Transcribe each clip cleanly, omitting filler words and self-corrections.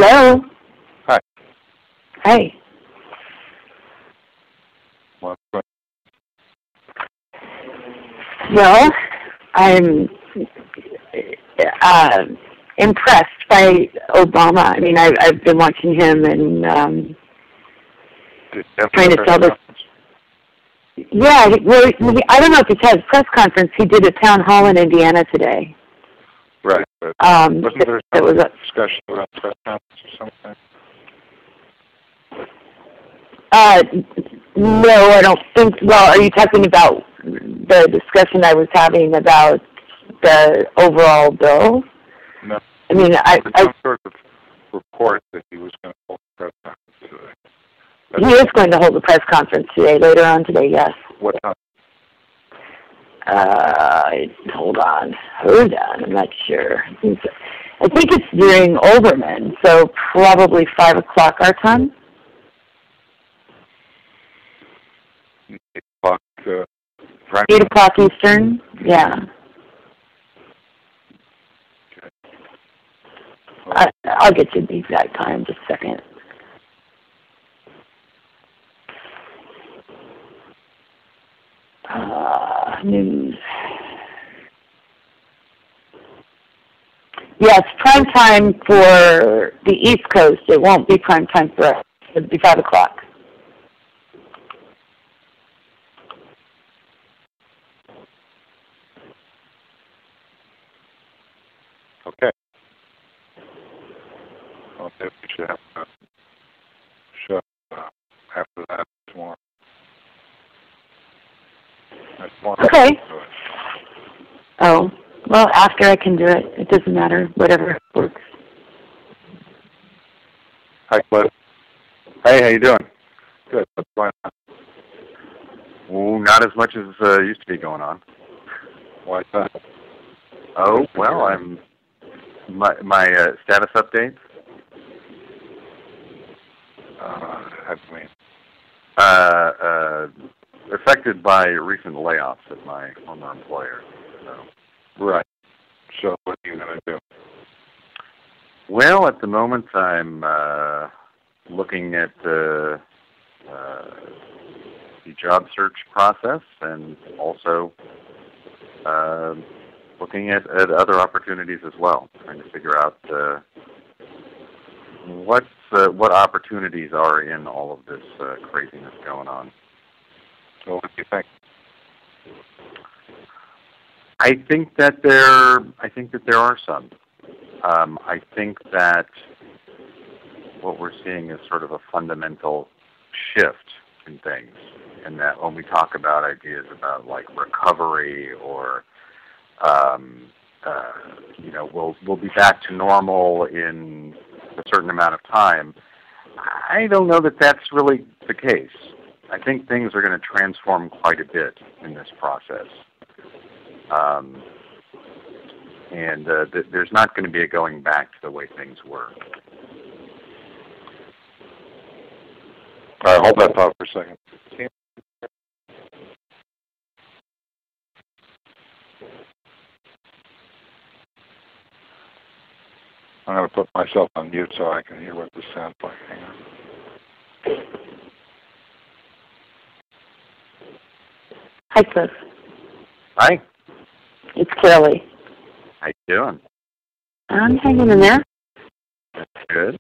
Hello. Hi. Hi. Well, I'm impressed by Obama. I mean, I've been watching him and trying to tell this. Yeah, I don't know if he had a press conference. He did a town hall in Indiana today. Right. But wasn't there some discussion about press conference or something? No, I don't think. Well, are you talking about the discussion I was having about the overall bill? No. I mean, some sort of report that he was going to hold a press conference today. He is going to hold a press conference today, later on today, yes. What time? Hold on, I'm not sure. I think it's during Overman, so probably 5 o'clock our time. 8 o'clock. 8 o'clock Eastern, yeah. Okay. I'll get you the exact time, just a second. News. Yes, prime time for the East Coast. It won't be prime time for us. It'll be 5 o'clock. Okay. Well, maybe we should have a show after that tomorrow. Okay. Oh, well, after I can do it. It doesn't matter. Whatever works. Hi, Cliff. Hey, how you doing? Good. What's going on? Well, not as much as used to be going on. Why is that? Oh, well, my status updates. How do you mean? Affected by recent layoffs at my former employer. So. Right. So what are you going to do? Well, at the moment, I'm looking at the job search process and also looking at other opportunities as well, trying to figure out what opportunities are in all of this craziness going on. So what do you think? I think that there are some. I think that what we're seeing is sort of a fundamental shift in things, and that when we talk about ideas about like recovery or we'll be back to normal in a certain amount of time, I don't know that that's really the case. I think things are going to transform quite a bit in this process. There's not going to be a going back to the way things were. All right, hold that thought for a second. I'm going to put myself on mute so I can hear what this sounds like. Hang on. Hi, Cliff. Hi. It's Kelly. How you doing? I'm hanging in there. That's good.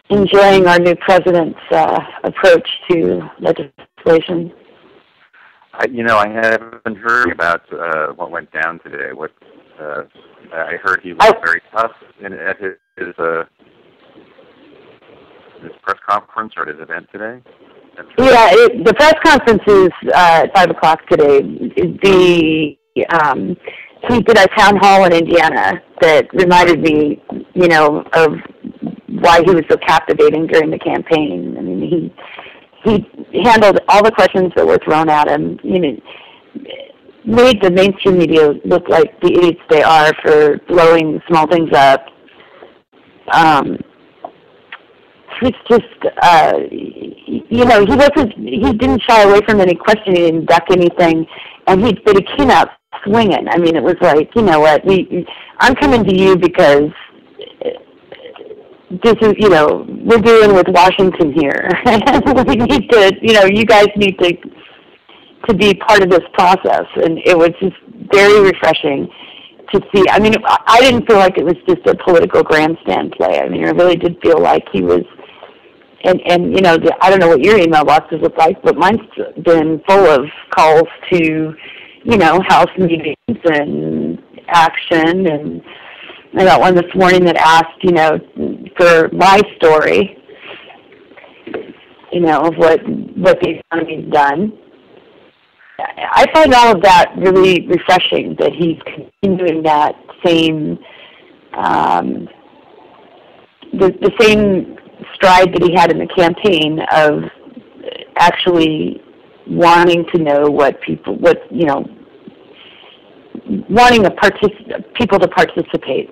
Enjoying our new president's approach to legislation. I haven't heard about what went down today. I heard he was very tough at his press conference or his event today. Yeah, the press conference is at 5 o'clock today. He did a town hall in Indiana that reminded me, of why he was so captivating during the campaign. I mean, he handled all the questions that were thrown at him. Made the mainstream media look like the idiots they are for blowing small things up. It's just, he didn't shy away from any questioning, he didn't duck anything, but he came out swinging. I mean, it was like, you know what, I'm coming to you because this is, you know, we're dealing with Washington here. We need to, you know, you guys need to be part of this process. And it was just very refreshing to see. I mean, I didn't feel like it was just a political grandstand play. I mean, I really did feel like he was, and you know, I don't know what your email boxes look like, but mine's been full of calls to, you know, House meetings and action. And I got one this morning that asked, you know, for my story, you know, of what the economy's done. I find all of that really refreshing, that he's continuing that same, the same stride that he had in the campaign of actually wanting to know wanting people to participate.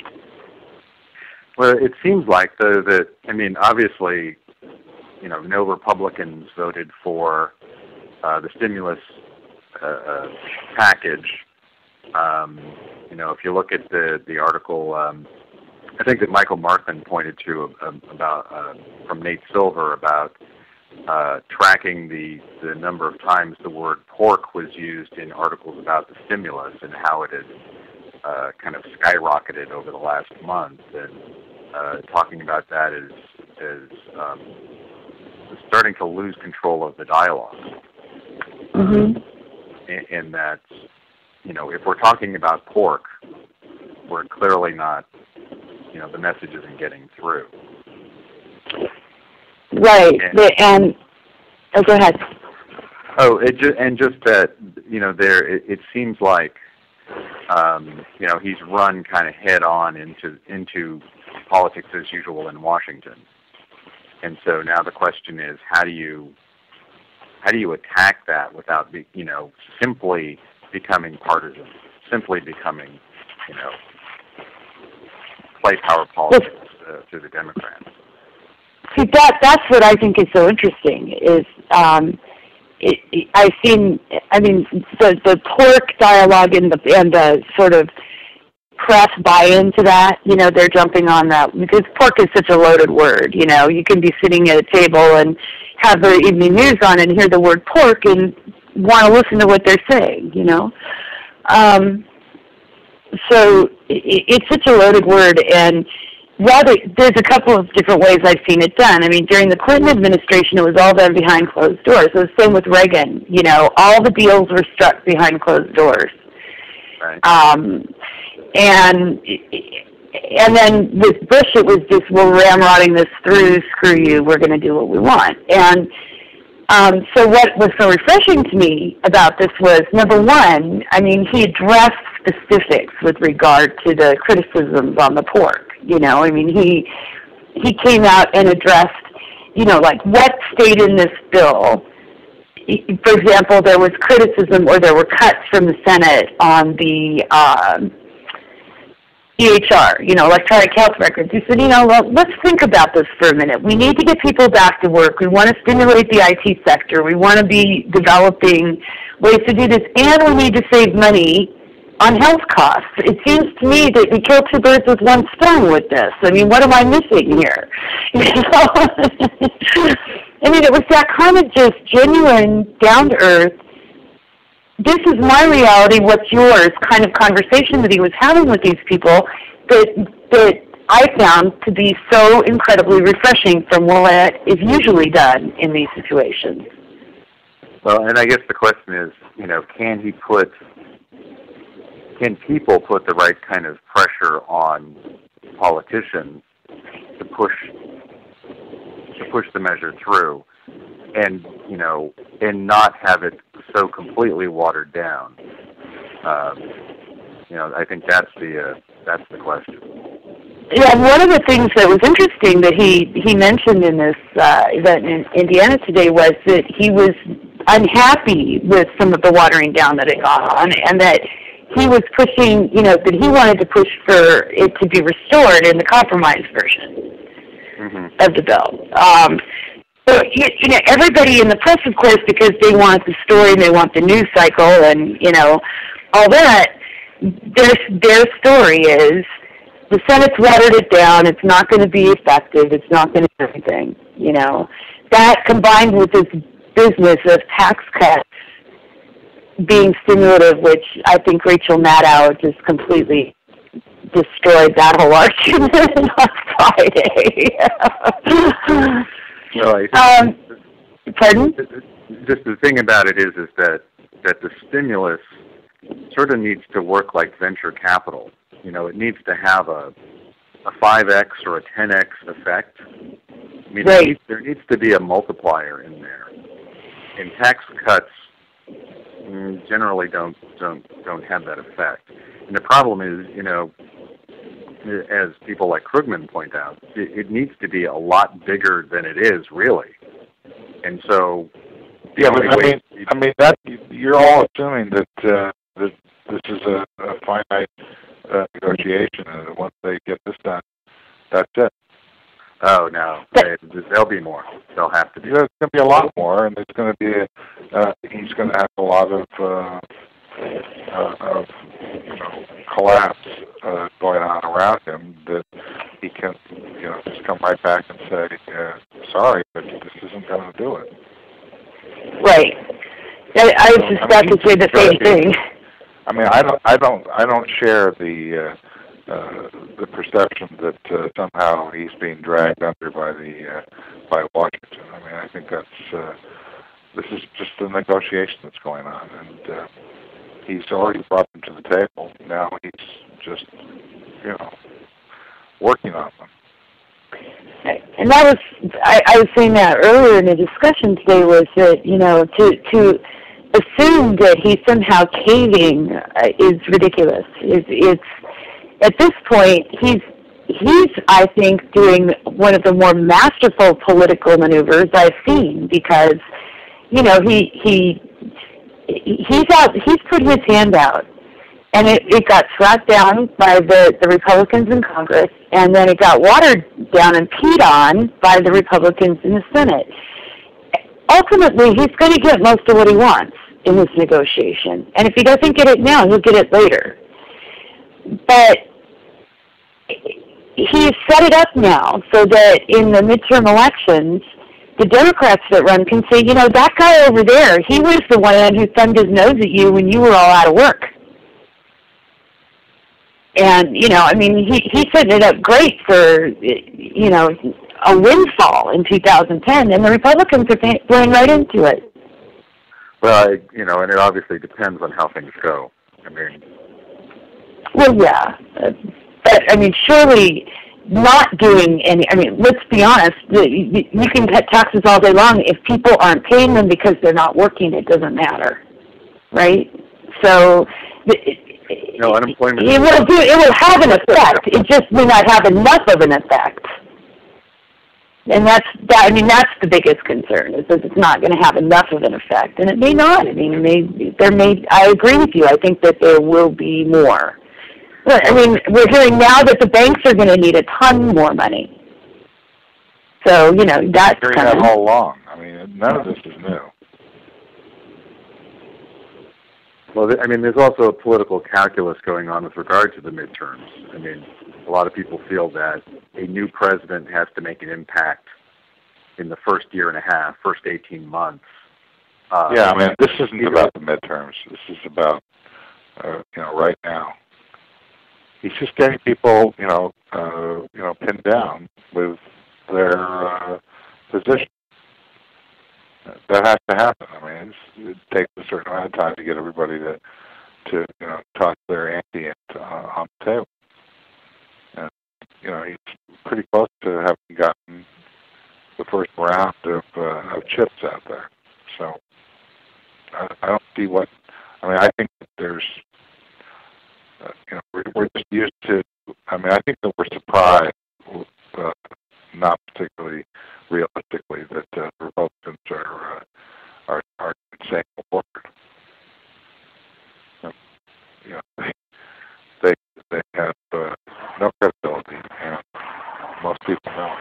Well, it seems like, though, that, I mean, obviously, you know, no Republicans voted for the stimulus package. You know, if you look at the article, I think that Michael Markman pointed to about from Nate Silver about tracking the number of times the word pork was used in articles about the stimulus and how it had kind of skyrocketed over the last month, and talking about that as starting to lose control of the dialogue. Mm-hmm. And that, you know, if we're talking about pork, we're clearly not, you know, the message isn't getting through. Right. And go ahead. Oh, just that, you know, it seems like, you know, he's run kind of head on into politics as usual in Washington, and so now the question is, how do you attack that without you know, simply becoming partisan, simply becoming, you know, play power politics to the Democrats? See, that's what I think is so interesting. Is I've seen, I mean, the pork dialogue and the sort of press buy-in to that. You know, they're jumping on that because pork is such a loaded word. You know, you can be sitting at a table and have the evening news on and hear the word pork and want to listen to what they're saying. You know, so it's such a loaded word. And rather, there's a couple of different ways I've seen it done. I mean, during the Clinton administration, it was all done behind closed doors. It was the same with Reagan. You know, all the deals were struck behind closed doors. Right. And then with Bush, it was just, we're ramrodding this through, screw you, we're going to do what we want. And so what was so refreshing to me about this was, number one, I mean, he addressed specifics with regard to the criticisms on the pork. You know, I mean, he came out and addressed, you know, like what stayed in this bill. For example, there was criticism, or there were cuts from the Senate on the EHR, you know, electronic health records. He said, you know, well, let's think about this for a minute. We need to get people back to work. We want to stimulate the IT sector. We want to be developing ways to do this, and we need to save money on health costs. It seems to me that we kill two birds with one stone with this. I mean, what am I missing here? You know? I mean, it was that kind of just genuine, down-to-earth, this is my reality, what's yours kind of conversation that he was having with these people that I found to be so incredibly refreshing from what is usually done in these situations. Well, and I guess the question is, you know, can people put the right kind of pressure on politicians to push the measure through, and, you know, and not have it so completely watered down? You know, I think that's the question. Yeah, one of the things that was interesting that he mentioned in this event in Indiana today was that he was unhappy with some of the watering down that had gone on, and that he was pushing, you know, that he wanted to push for it to be restored in the compromise version of the bill. So, you know, everybody in the press, of course, because they want the story and they want the news cycle and, you know, all that, their story is the Senate's watered it down. It's not going to be effective. It's not going to do anything. You know, that combined with this business of tax cuts being stimulative, which I think Rachel Maddow just completely destroyed that whole argument on Friday. Pardon? Just the thing about it is that the stimulus sort of needs to work like venture capital. You know, it needs to have a 5x or a 10x effect. I mean, right. there needs to be a multiplier in there. And tax cuts generally don't have that effect. And the problem is, you know, as people like Krugman point out, it needs to be a lot bigger than it is, really. And so, yeah, but I mean that you're all assuming that this is a finite negotiation, and once they get this done, that's it. Oh no, there'll be more. There'll have to be. There's going to be a lot more, and there's going to be he's going to have a lot of collapse going on around him that he can, you know, just come right back and say, sorry, but this isn't going to do it. Right. I suspect it's the same thing. I mean, I don't share the perception that somehow he's being dragged under by Washington. I mean, I think that's this is just the negotiation that's going on, and he's already brought them to the table. Now he's just, you know, working on them. And that was, I was saying that earlier in the discussion today, was that, you know, to assume that he's somehow caving is ridiculous. It's at this point, he's I think doing one of the more masterful political maneuvers I've seen, because, you know, he's put his hand out, and it got slapped down by the Republicans in Congress, and then it got watered down and peed on by the Republicans in the Senate. Ultimately, he's going to get most of what he wants in this negotiation, and if he doesn't get it now, he'll get it later. But he's set it up now so that in the midterm elections, the Democrats that run can say, you know, that guy over there, he was the one who thumbed his nose at you when you were all out of work. And, you know, I mean, he's setting it up great for, you know, a windfall in 2010, and the Republicans are playing right into it. Well, you know, and it obviously depends on how things go. I mean... Well, yeah. But, I mean, surely not doing any, I mean, let's be honest, you can cut taxes all day long. If people aren't paying them because they're not working, it doesn't matter, right? So... No, unemployment. It will have an effect. It just may not have enough of an effect. And that's the biggest concern, is that it's not going to have enough of an effect. And it may not. I mean, I agree with you. I think that there will be more. I mean, we're hearing now that the banks are going to need a ton more money. So, you know, that's hearing that all along. I mean, none of this is new. Well, I mean, there's also a political calculus going on with regard to the midterms. I mean, a lot of people feel that a new president has to make an impact in the first year and a half, first 18 months. Yeah, I mean, this isn't about the midterms. This is about, you know, right now. He's just getting people, you know, pinned down with their position. That has to happen. I mean, it takes a certain amount of time to get everybody to you know, toss their ante on the table. And, you know, he's pretty close to having gotten the first round of chips out there. So I don't see what. I mean, I think that there's, you know, we're just used to. I mean, I think that we're surprised, not particularly realistically, that the Republicans are saying a word. You know, they have no credibility, and most people know it.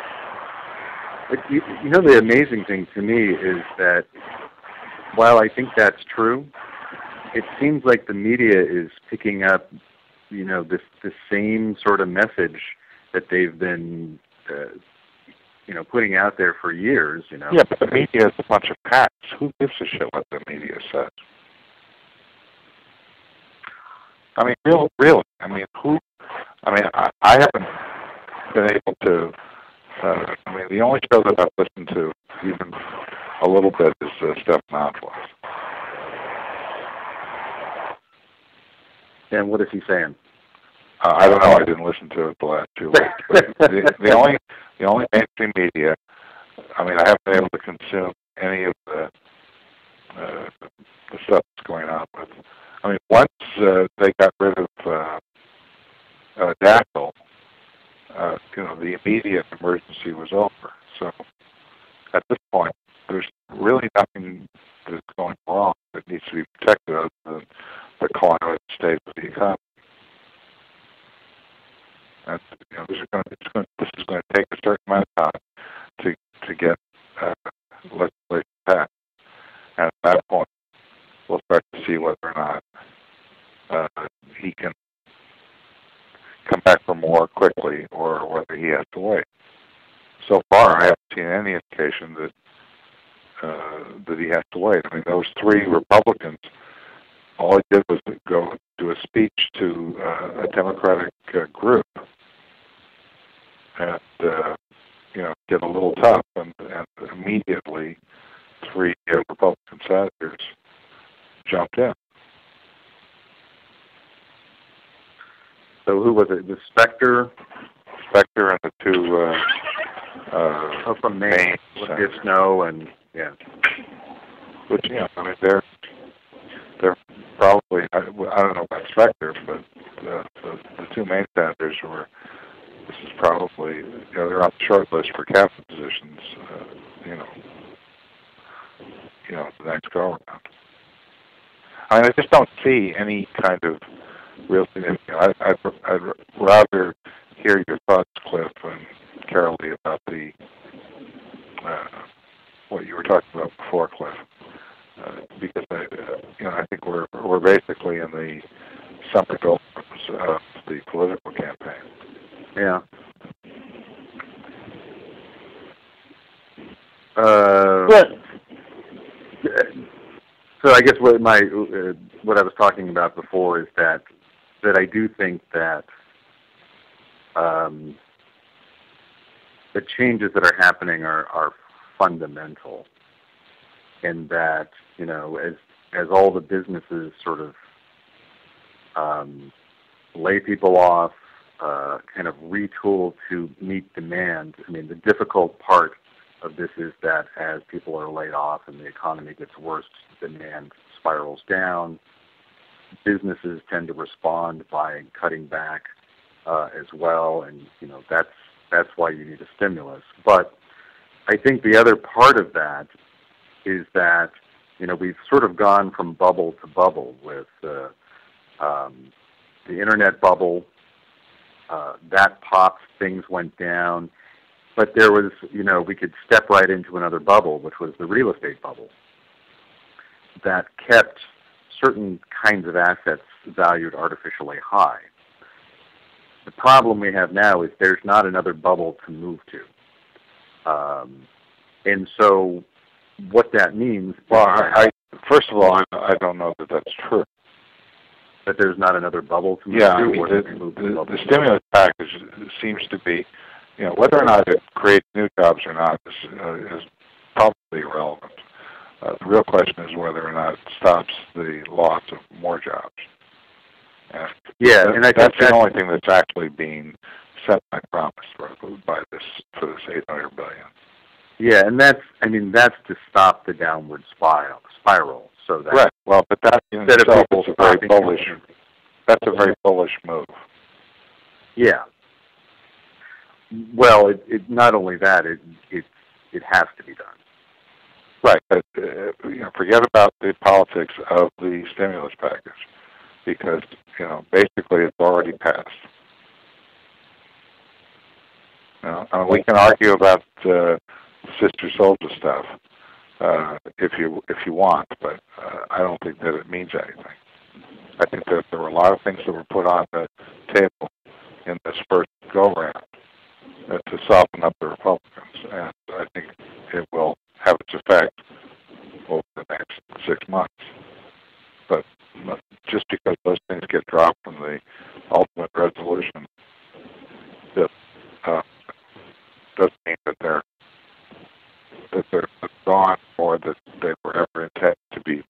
But you know, the amazing thing to me is that while I think that's true, it seems like the media is picking up this same sort of message that they've been putting out there for years. Yeah, but the media is a bunch of hacks. Who gives a shit what the media says? I mean, really. I mean, I haven't been able to. The only show that I've listened to even a little bit is Steph Mountford. And what is he saying? I don't know. I didn't listen to it the last 2 weeks. But the only mainstream media. I haven't been able to consume any of the stuff that's going on with. Once they got rid of Dackle, the immediate emergency was over. So at this point, there's really nothing that's going wrong that needs to be protected other than the climate state of the economy. And, this is going to take a certain amount of time to get legislation passed. And at that point, we'll start to see whether or not he can come back for more quickly or whether he has to wait. So far, I haven't seen any indication that he has to wait. Those 3 Republicans, all he did was go do a speech to a Democratic group and get a little tough, and immediately 3 Republican senators jumped in. So who was it? The Specter? Specter and the 2 from Maine, Snow, and which they're probably, I don't know about Specter, but the 2 Maine senators were. This is probably they're on the short list for cabinet positions. The next go around. I just don't see any kind of real thing. I'd rather hear your thoughts, Cliff and Carolee, about the what you were talking about before, Cliff, because I think we're basically in the summer doldrums of the political campaign. Yeah. So I guess what I was talking about before is that I do think that the changes that are happening are fundamental, and that as all the businesses sort of lay people off, kind of retool to meet demand. The difficult part of this is that as people are laid off and the economy gets worse, demand spirals down. Businesses tend to respond by cutting back as well, and that's why you need a stimulus. But I think the other part of that is that we've sort of gone from bubble to bubble with the internet bubble. That popped, things went down, but there was, we could step right into another bubble, which was the real estate bubble, that kept certain kinds of assets valued artificially high. The problem we have now is there's not another bubble to move to. And so what that means... Well, first of all, I don't know that that's true. That there's not another bubble to move to? The stimulus package seems to be, whether or not it creates new jobs or not is probably irrelevant. The real question is whether or not it stops the loss of more jobs. And that's the only thing that's actually being semi-promised by this for this $800 billion. Yeah, and that's to stop the downward spiral. So that right. Well, but that in itself is a very bullish. That's a very bullish move. Yeah. Well, it not only that, it has to be done. Right. But, forget about the politics of the stimulus package, because basically it's already passed. We can argue about Sister Soldier stuff if you want, but I don't think that it means anything. I think that there were a lot of things that were put on the table in this first go-round to soften up the Republicans, and I think it will have its effect over the next 6 months. But just because those things get dropped from the ultimate resolution, that doesn't mean that they're gone or that they were ever intended to be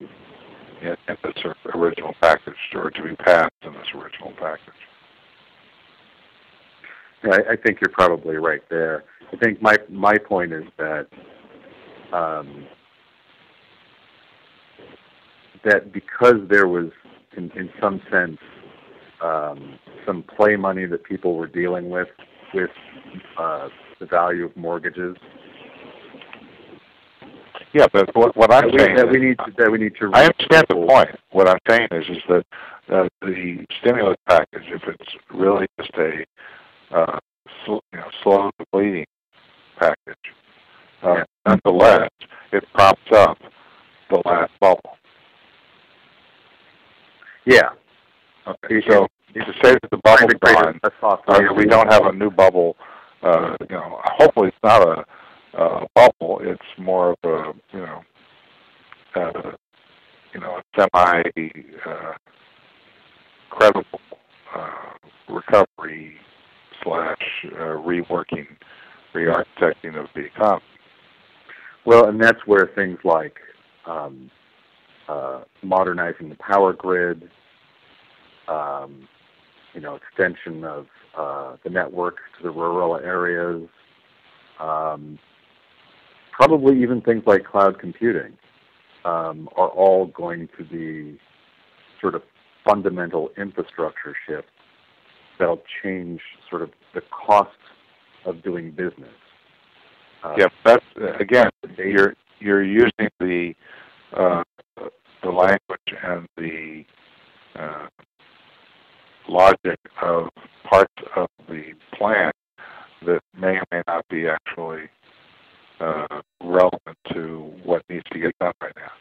in this original package or to be passed in this original package. Yeah, I think you're probably right there. I think my point is that that because there was, in some sense, some play money that people were dealing with the value of mortgages. Yeah, but what I'm saying that we need to. I understand the point. What I'm saying is that the stimulus package, if it's really just a slow bleeding package, nonetheless, it props up the last bubble. Yeah. Okay. So to say that the bubble's gone, or we don't have a new bubble, hopefully it's not a bubble. It's more of a semi credible recovery / reworking, re-architecting of the economy. Well, and that's where things like modernizing the power grid, extension of the network to the rural areas, probably even things like cloud computing are all going to be sort of fundamental infrastructure shifts that'll change sort of the cost of doing business. That's again, you're using the language and the logic of parts of the plan that may or may not be actually relevant to what needs to get done right now.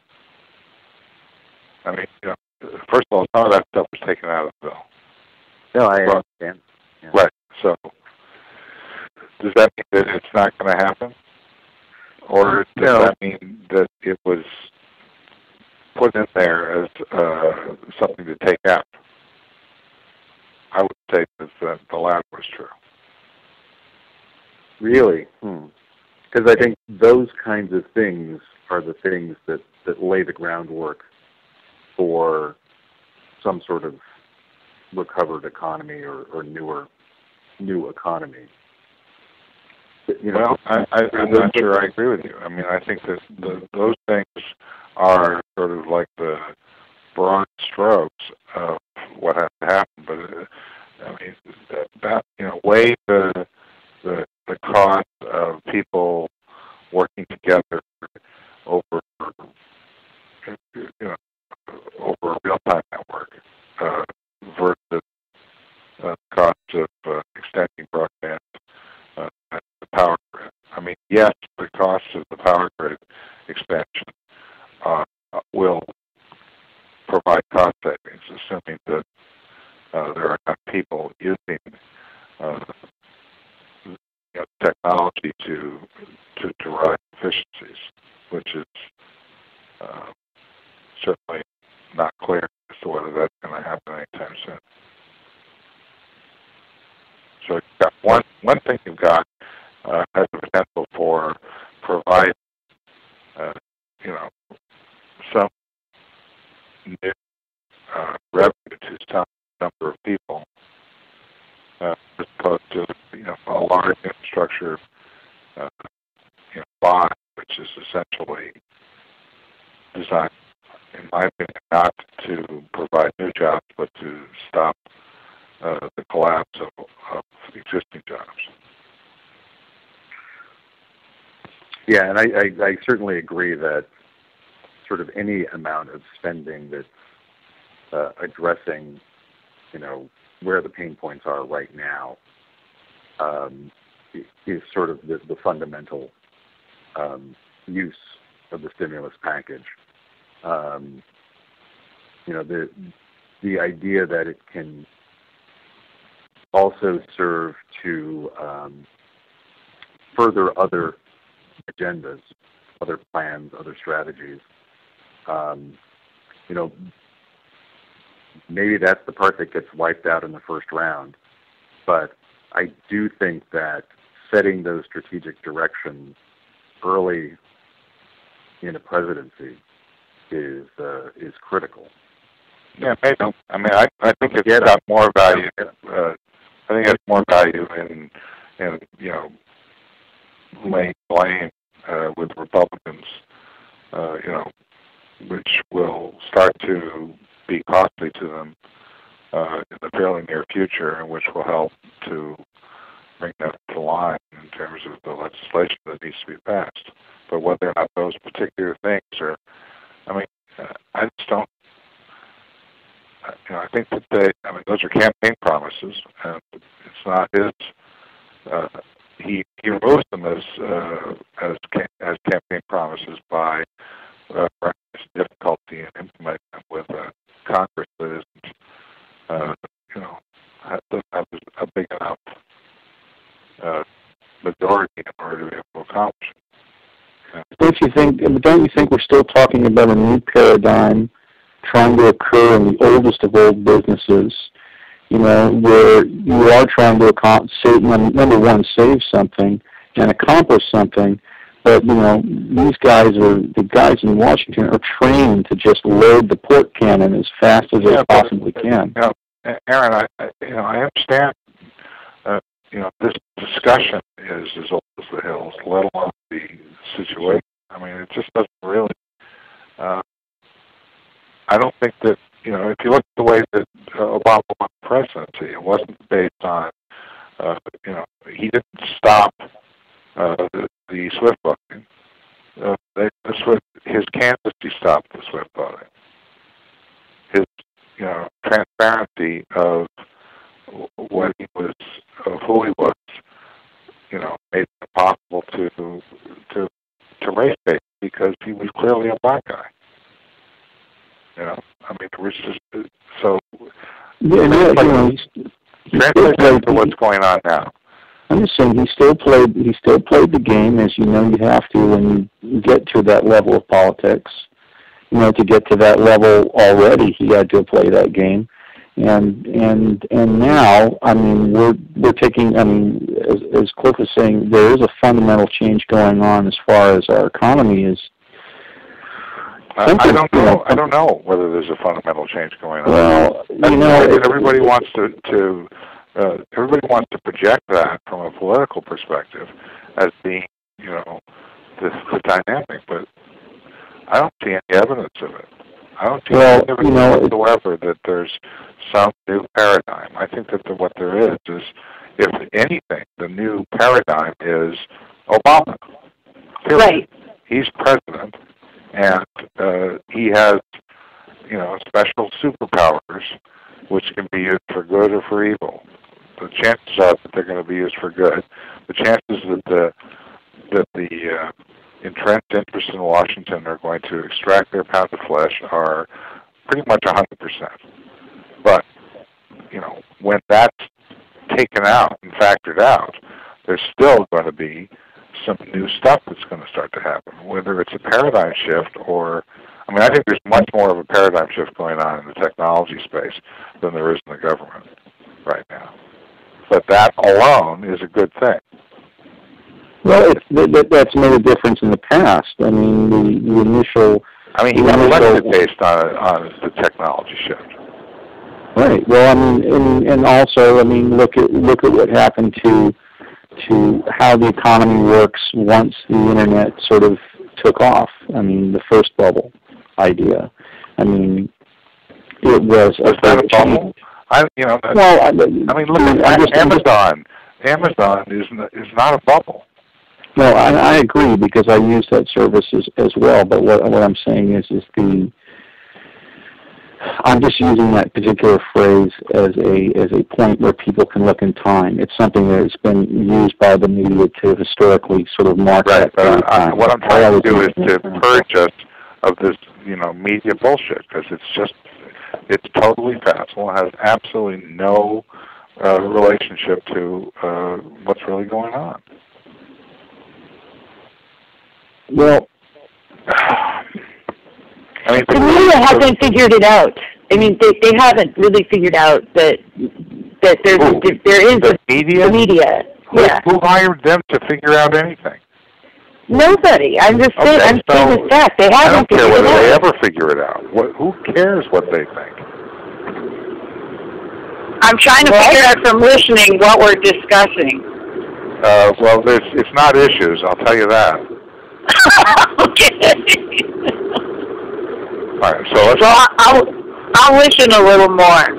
I mean, first of all, some of that stuff was taken out of the bill. No, I understand. Yeah. Right. So, does that mean that it's not going to happen? Or does that mean that it was put in there as something to take out? I would say that the latter was true. Really? Because I think those kinds of things are the things that lay the groundwork for some sort of recovered economy or new economy. Well, I'm not sure I agree with you. I mean, I think that those things are sort of like the broad strokes of what has to happen. But I mean, that weigh the cost of people working together over over a real-time network versus the cost of extending broadband at the power grid. I mean, yes, the cost of the power grid expansion will provide cost savings, assuming that there are enough people using technology to derive efficiencies, which is certainly not clear as to whether that's going to happen anytime soon. So you've got one thing you've got has the potential for providing some new revenue to some number of people, as opposed to a large infrastructure buy, which is essentially designed, in my opinion, not to provide new jobs, but to stop the collapse of existing jobs. Yeah, and I certainly agree that sort of any amount of spending that's addressing, where the pain points are right now is sort of the fundamental use of the stimulus package. the idea that it can also serve to further other agendas, other plans, other strategies. You know, maybe that's the part that gets wiped out in the first round. But I do think that setting those strategic directions early in a presidency is critical. Yeah, maybe. I mean, I think it's got more value. I think it's more value in you know, laying blame with Republicans, you know, which will start to be costly to them in the fairly near future, and which will help to bring that to line in terms of the legislation that needs to be passed. But whether or not those particular things are, I mean, I just don't. You know, I think that those are campaign promises, and it's not his. He removes them as campaign promises by his difficulty in implementing them with Congress that isn't, you know, doesn't have a big enough majority in order to be able to accomplish it. Don't you think we're still talking about a new paradigm trying to occur in the oldest of old businesses, you know, where you are trying to number one, save something and accomplish something, but, you know, the guys in Washington are trained to just load the pork cannon as fast as they possibly can. You know, Aaron, I understand, you know, this discussion is as old as the hills, let alone the situation. I mean, it just doesn't really, I don't think that, you know, if you look at the way that Obama won the presidency, it wasn't based on, you know, he didn't stop the SWIFT voting. His candidacy stopped the SWIFT voting. His, you know, transparency of what he was, of who he was, you know, made it possible to race bait because he was clearly a black guy. You know, I mean, it was just so. Translate that to what's going on now. I'm just saying he still played the game, as you know you have to when you get to that level of politics. You know, to get to that level already, he had to play that game, and now, I mean, we're taking. I mean, as Cliff was saying, there is a fundamental change going on as far as our economy is. I don't know. I don't know whether there's a fundamental change going on. Well, you know, everybody wants to project that from a political perspective as being, you know, the dynamic, but I don't see any evidence of it. I don't see any evidence whatsoever that there's some new paradigm. I think that what there is, if anything, the new paradigm is Obama. Right. He's president. And he has, you know, special superpowers, which can be used for good or for evil. The chances are that they're going to be used for good. The chances that the entrenched interests in Washington are going to extract their pound of flesh are pretty much 100%. But, you know, when that's taken out and factored out, there's still going to be some new stuff that's going to start to happen, whether it's a paradigm shift or, I mean, I think there's much more of a paradigm shift going on in the technology space than there is in the government right now. But that alone is a good thing. Well, that's made a difference in the past. I mean, the initial... I mean, he got elected based on the technology shift. Right. Well, I mean, and also, I mean, look at what happened to how the economy works once the internet sort of took off. I mean, the first bubble idea. I mean, it was that a bubble? I mean, look at Amazon. Amazon is not a bubble. No, I agree because I use that service as well. But what I'm saying is I'm just using that particular phrase as a point where people can look in time. It's something that has been used by the media to historically sort of mark that period of time. What I'm trying to do is to purge us of this, you know, media bullshit, because it's just It's totally factual and has absolutely no relationship to what's really going on. Well, I mean, the media hasn't figured it out. I mean, they haven't really figured out that there is the media. The media. Who hired them to figure out anything? Nobody. I'm just saying. I'm saying the fact they haven't figured it out. I don't care whether they ever figure it out. Who cares what they think? I'm trying to figure out from listening what we're discussing. Well, it's not issues. I'll tell you that. Okay. All right. So I'll listen a little more.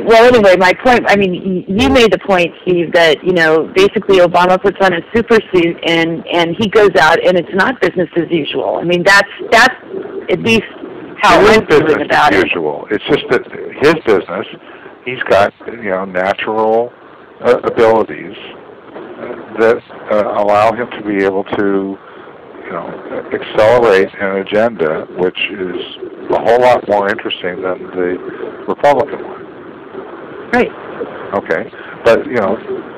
Well, anyway, my point, I mean, you made the point, Steve, that, basically Obama puts on a super suit and he goes out and it's not business as usual. I mean, that's at least how I'm feeling about it. Usual. It's just that his business, he's got, natural abilities that allow him to be able to, accelerate an agenda which is a whole lot more interesting than the Republican one. Right. Okay. But,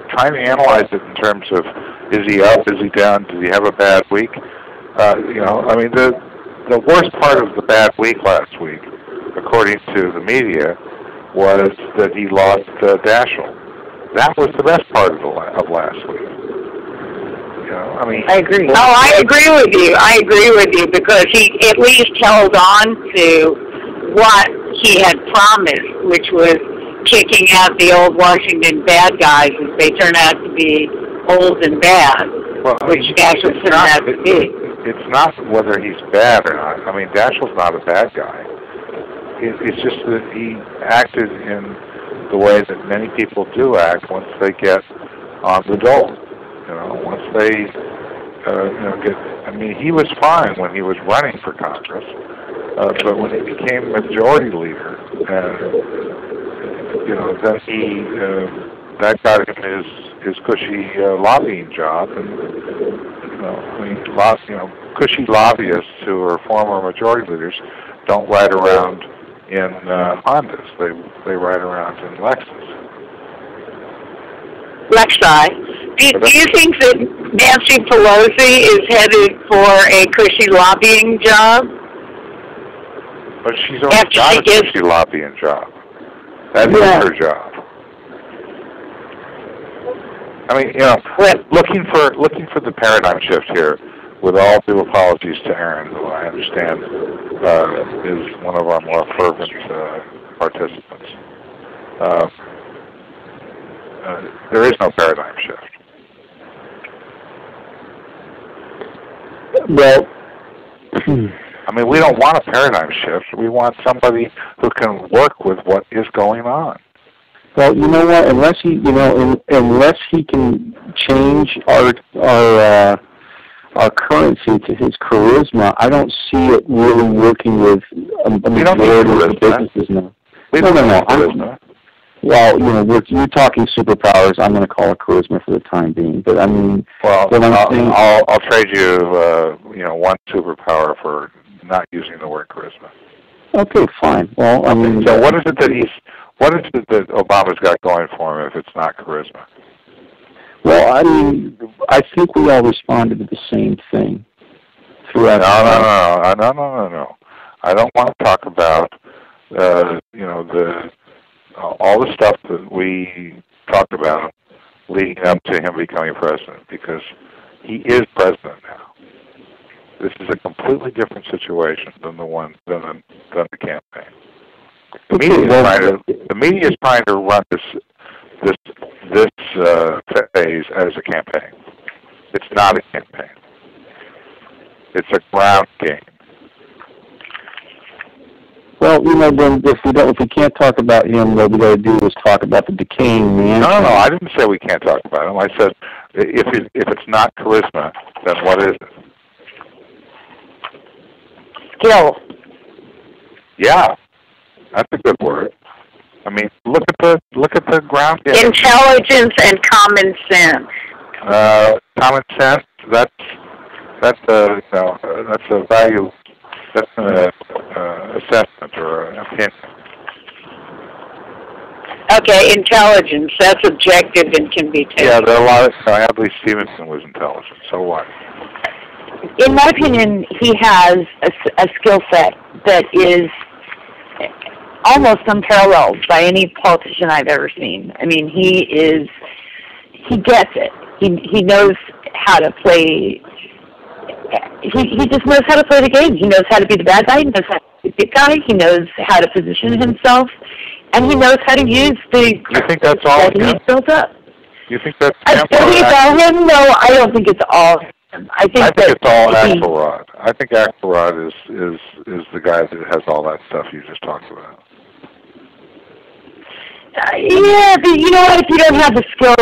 trying to analyze it in terms of, is he up, is he down, does he have a bad week? I mean, the worst part of the bad week last week, according to the media, was that he lost Daschle. That was the best part of last week. I agree. Oh, I agree with you. I agree with you because he at least held on to what he had promised, which was kicking out the old Washington bad guys as they turn out to be old and bad, which Daschle turned out to be. It's not whether he's bad or not. I mean, Daschle's not a bad guy. It's just that he acted in the way that many people do act once they get on the dole. Once they, get. I mean, he was fine when he was running for Congress, but when he became majority leader, then that got him his cushy lobbying job, and cushy lobbyists who are former majority leaders don't ride around in Hondas. They ride around in Lexus. Lexi. Do you think that Nancy Pelosi is headed for a cushy lobbying job? But she's already got a cushy lobbying job. That is her job. I mean, looking for the paradigm shift here, with all due apologies to Aaron, who I understand is one of our more fervent participants. There is no paradigm shift. Well, I mean, we don't want a paradigm shift. We want somebody who can work with what is going on. Well, you know what? Unless he can change our currency to his charisma, I don't see it really working with a majority of the businesses now. No. Well, you're talking superpowers. I'm going to call it charisma for the time being. But I mean, I'll trade you, one superpower for not using the word charisma. Okay, fine. Well, I mean, so what is it that Obama's got going for him if it's not charisma? Well, I mean, I think we all responded to the same thing throughout. No. I don't want to talk about all the stuff that we talked about leading up to him becoming president, because he is president now. This is a completely different situation than the campaign. The media is trying to run this phase as a campaign. It's not a campaign. It's a ground game. Well, then if we can't talk about him, what we got to do is talk about the decaying mansion. No, I didn't say we can't talk about him. I said if it's not charisma, then what is it? Skill. Yeah, that's a good word. I mean, look at the ground game. Intelligence and common sense. Common sense. That's a value That's an assessment or an opinion. Okay, intelligence. That's objective and can be taken. Yeah, there are a lot of. Adlai Stevenson was intelligent. So what? In my opinion, he has a skill set that is almost unparalleled by any politician I've ever seen. I mean, he gets it. He knows how to play. He just knows how to play the game. He knows how to be the bad guy. He knows how to be the good guy. He knows how to position himself, and he knows how to use the. You think that's all that he's built up. You think that's? I think it's all him. No, I don't think it's all him. I think it's all Axelrod. I think Axelrod is the guy that has all that stuff you just talked about. Yeah, but you know what? If you don't have the skill,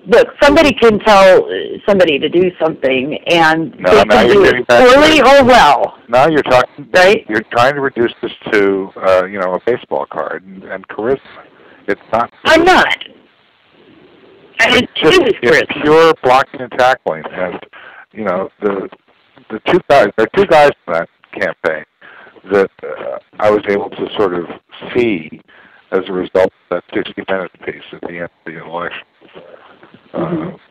look, somebody can tell somebody to do something, and they can do it poorly or well. Now you're talking. Right? You're trying to reduce this to a baseball card and charisma. It's not. I'm not. It's pure blocking and tackling, and the two guys. There are two guys in that campaign that I was able to sort of see as a result of that 60-minute piece at the end of the election.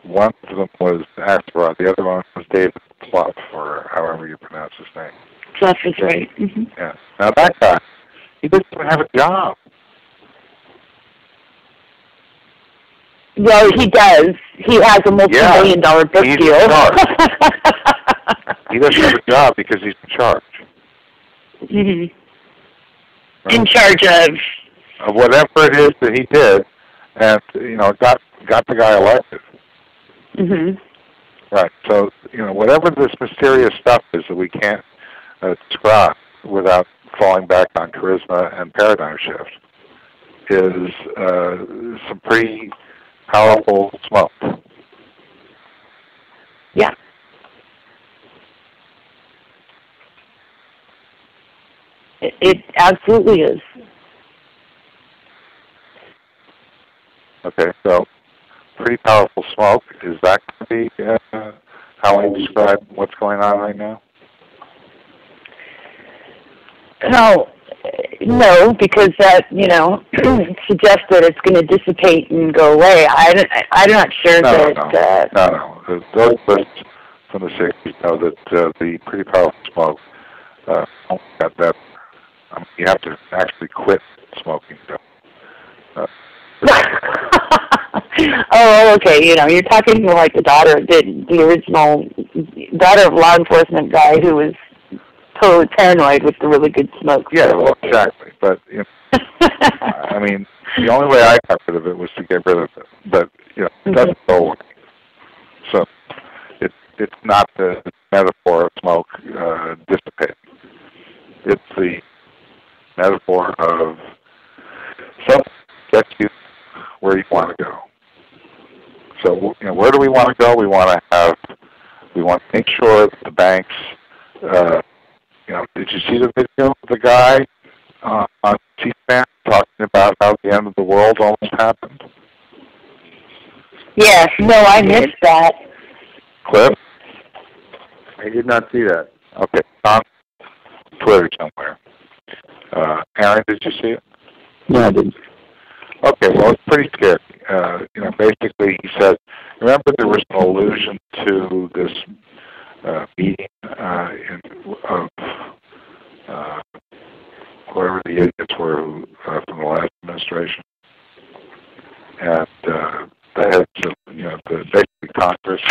One of them was Axelrod. The other one was David Plouffe, or however you pronounce his name. Plouffe is right. Mm-hmm. Yeah. Now that guy, he doesn't even have a job. Well, he does. He has a multi-million-dollar book deal. He doesn't have a job because he's in charge. Mm-hmm. Right? In charge of whatever it is that he did, and got the guy elected. Mm-hmm. Right. So whatever this mysterious stuff is that we can't describe without falling back on charisma and paradigm shift is some pretty powerful smoke. Yeah. It absolutely is. Okay, so pretty powerful smoke. Is that going to be how I describe what's going on right now? No, because that suggests that it's going to dissipate and go away. I'm not sure that. No. Those lists from the 60s know that the pretty powerful smoke got that. You have to actually quit smoking. Oh, okay. You're talking like the daughter, the original daughter of a law enforcement guy who was totally paranoid with the really good smoke. Yeah, well, exactly. But I mean, the only way I got rid of it was to get rid of it. But it doesn't go away. So it's not the metaphor of smoke dissipating. It's the metaphor of something gets you where you want to go. So where do we want to go? We want to make sure that the banks. Did you see the video of the guy on C-SPAN talking about how the end of the world almost happened? Yes. No, I missed that. Cliff? I did not see that. Okay, on Twitter somewhere. Aaron, did you see it? No, I didn't. Okay, well, it's pretty scary. Basically, he said, remember there was an allusion to this meeting of whoever the idiots were from the last administration, and the heads of basically Congress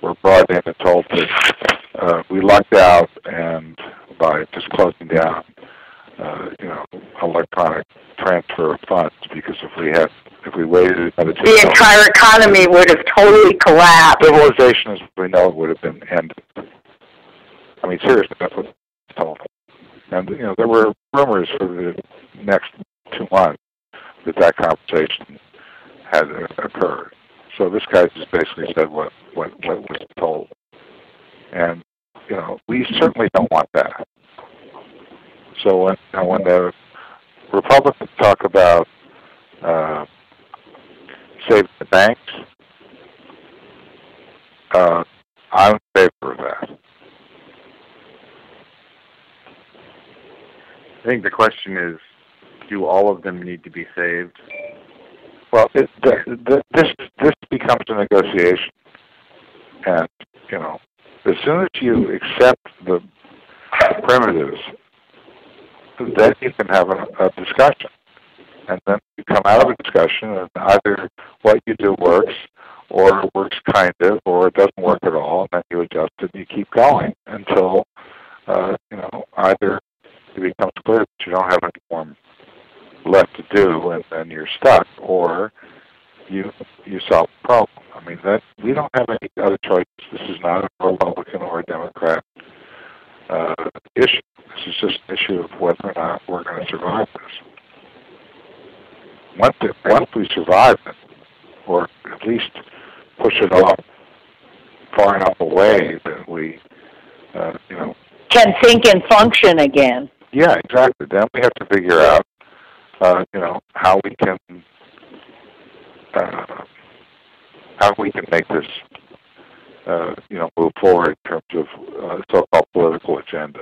were brought in and told that we lucked out, and by just closing down electronic transfer of funds, because if we waited another 2 the entire economy would have totally collapsed. Civilization as we know it would have been ended. I mean, seriously, that's what it's told. And there were rumors for the next 2 months that conversation had occurred. So this guy just basically said what was told, and we certainly don't want that. So when the Republicans talk about saving the banks, I'm in favor of that. I think the question is, do all of them need to be saved? Well, this becomes a negotiation, and as soon as you accept the primitives, then you can have a discussion, and then you come out of a discussion, and either what you do works, or it works kind of, or it doesn't work at all, and then you adjust it and you keep going until either it becomes clear that you don't have any more left to do, and then you're stuck, or you solve the problem. I mean, that we don't have any other choices. This is not a Republican or a Democrat issue. This is just an issue of whether or not we're going to survive this. Once we survive it, or at least push it off far enough away that we, can think and function again. Yeah, exactly. Then we have to figure out, how we can make this, move forward in terms of so-called political agenda.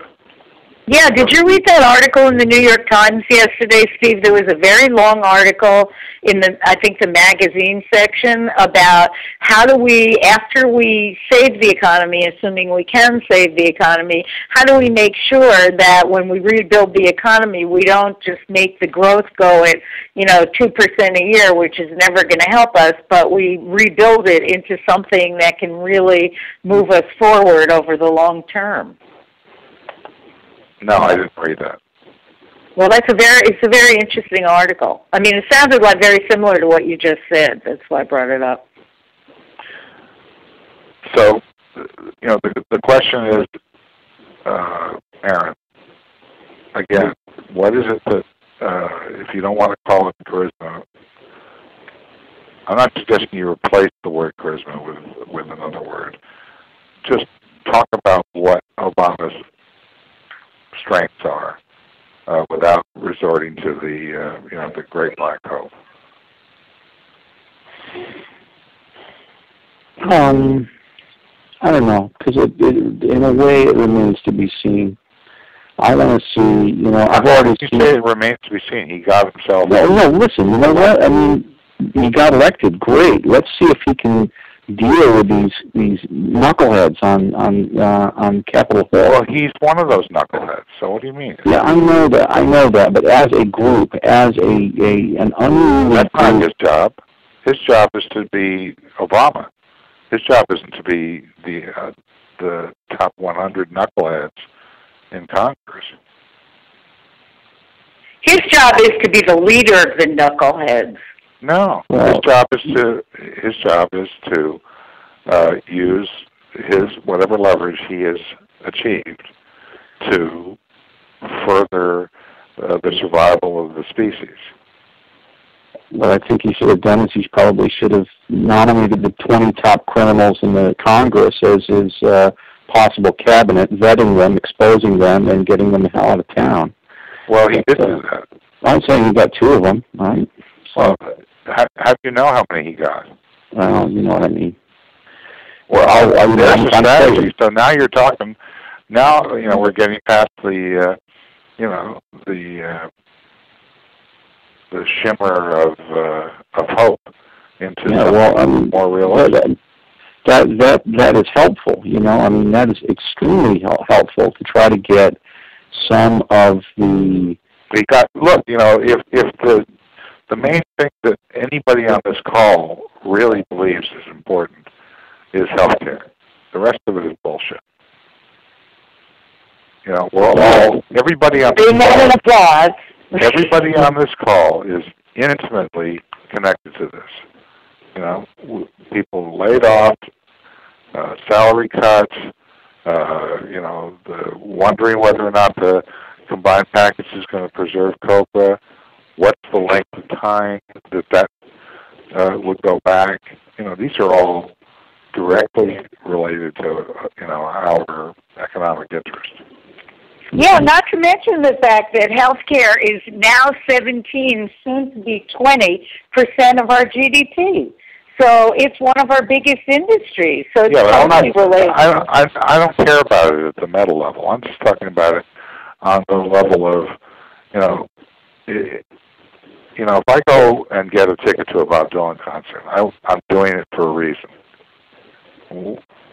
Yeah, did you read that article in the New York Times yesterday, Steve? There was a very long article in the magazine section about how do we, after we save the economy, assuming we can save the economy, how do we make sure that when we rebuild the economy, we don't just make the growth go at, 2% a year, which is never going to help us, but we rebuild it into something that can really move us forward over the long term. No, I didn't read that. Well, it's a very interesting article. I mean, it sounded like very similar to what you just said. That's why I brought it up. So, the question is, Aaron, again, what is it that, if you don't want to call it charisma, I'm not suggesting you replace the word charisma with another word. Just talk about what Obama's strengths are, without resorting to the great black hope. I don't know, because in a way it remains to be seen. I want to see, I've already seen. You say it remains to be seen. He got himself. No, listen. You know what? I mean, he got elected. Great. Let's see if he can deal with these knuckleheads on Capitol Hill. Well, he's one of those knuckleheads. So what do you mean? Yeah, I know that. But as a group, as an unruly that's not his job. His job is to be Obama. His job isn't to be the top 100 knuckleheads in Congress. His job is to be the leader of the knuckleheads. No, his job is to use his whatever leverage he has achieved to further the survival of the species. What I think he should have done is he probably should have nominated the 20 top criminals in the Congress as his possible cabinet, vetting them, exposing them, and getting them the hell out of town. Well, he did do that. I'm saying he got 2 of them, right? Well, how do you know how many he got? Well, you know what I mean. Well, there's a strategy. So now you're talking. Now we're getting past the shimmer of hope into something more realistic. That is helpful. I mean, that is extremely helpful to try to get some of the. If the main thing that anybody on this call really believes is important is healthcare. The rest of it is bullshit. Everybody on this call is intimately connected to this. People laid off, salary cuts, the wondering whether or not the combined package is going to preserve COPA. What's the length of time that would go back? These are all directly related to our economic interest. Yeah, not to mention the fact that healthcare is now 17, soon to be 20% of our GDP. So it's one of our biggest industries. So it's totally related. I don't care about it at the meta level. I'm just talking about it on the level of, if I go and get a ticket to a Bob Dylan concert, I'm doing it for a reason.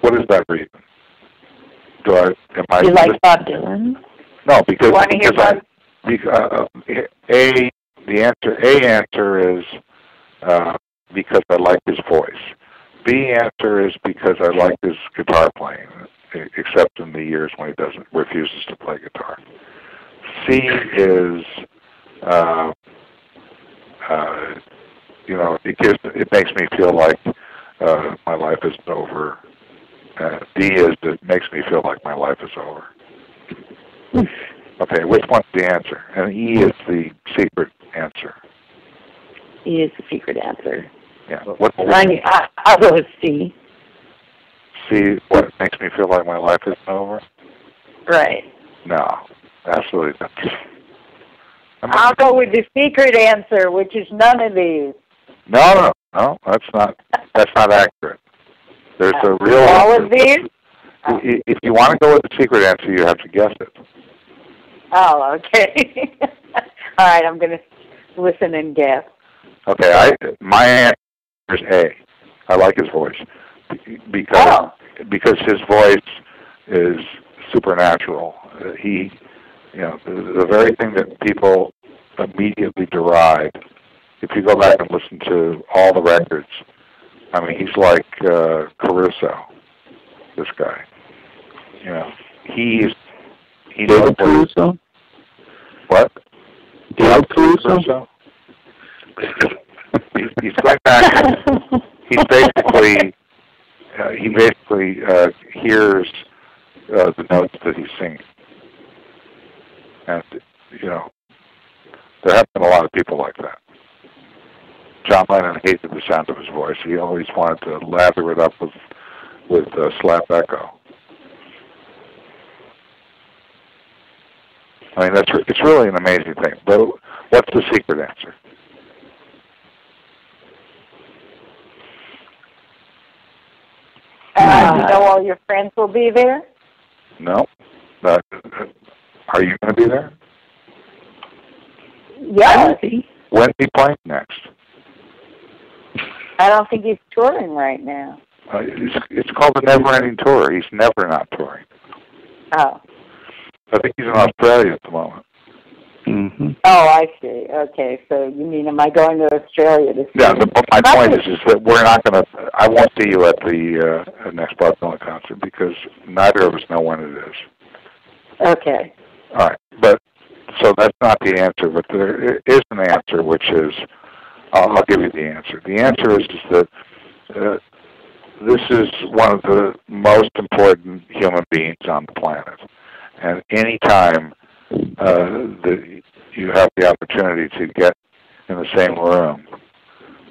What is that reason? You like Bob Dylan? No, because want to hear Bob? The answer is because I like his voice. B answer is because I like his guitar playing, except in the years when he refuses to play guitar. C is it makes me feel like my life is over. D is it makes me feel like my life is over. Okay, which one's the answer? And E is the secret answer. E is the secret answer. Yeah. I'll go with C. C, what makes me feel like my life is over? Right. No, absolutely not. I'll go with the secret answer, which is none of these. No, that's not accurate. There's a real all answer. Of these? If you want to go with the secret answer, you have to guess it. Oh, okay. All right, I'm going to listen and guess. Okay, my answer is A. I like his voice because his voice is supernatural. The very thing that people immediately deride. If you go back and listen to all the records, I mean, he's like Caruso. This guy, he's David Caruso. What? David Caruso. He's going back. He basically hears the notes that he's singing, and there have been a lot of people like that. John Lennon hated the sound of his voice. He always wanted to lather it up with slap echo. I mean, it's really an amazing thing. But what's the secret answer? You know all your friends will be there? No. Are you going to be there? Yes. When's he playing next? I don't think he's touring right now. It's called the Never Ending Tour. He's never not touring. Oh. I think he's in Australia at the moment. Mm-hmm. Oh, I see. Okay, so you mean, am I going to Australia to see? Yeah, my point is that we're not going to. I won't see you at the next Bob Dylan concert because neither of us know when it is. Okay. All right, but so that's not the answer. But there is an answer, which is I'll give you the answer. The answer is that this is one of the most important human beings on the planet, and any time you have the opportunity to get in the same room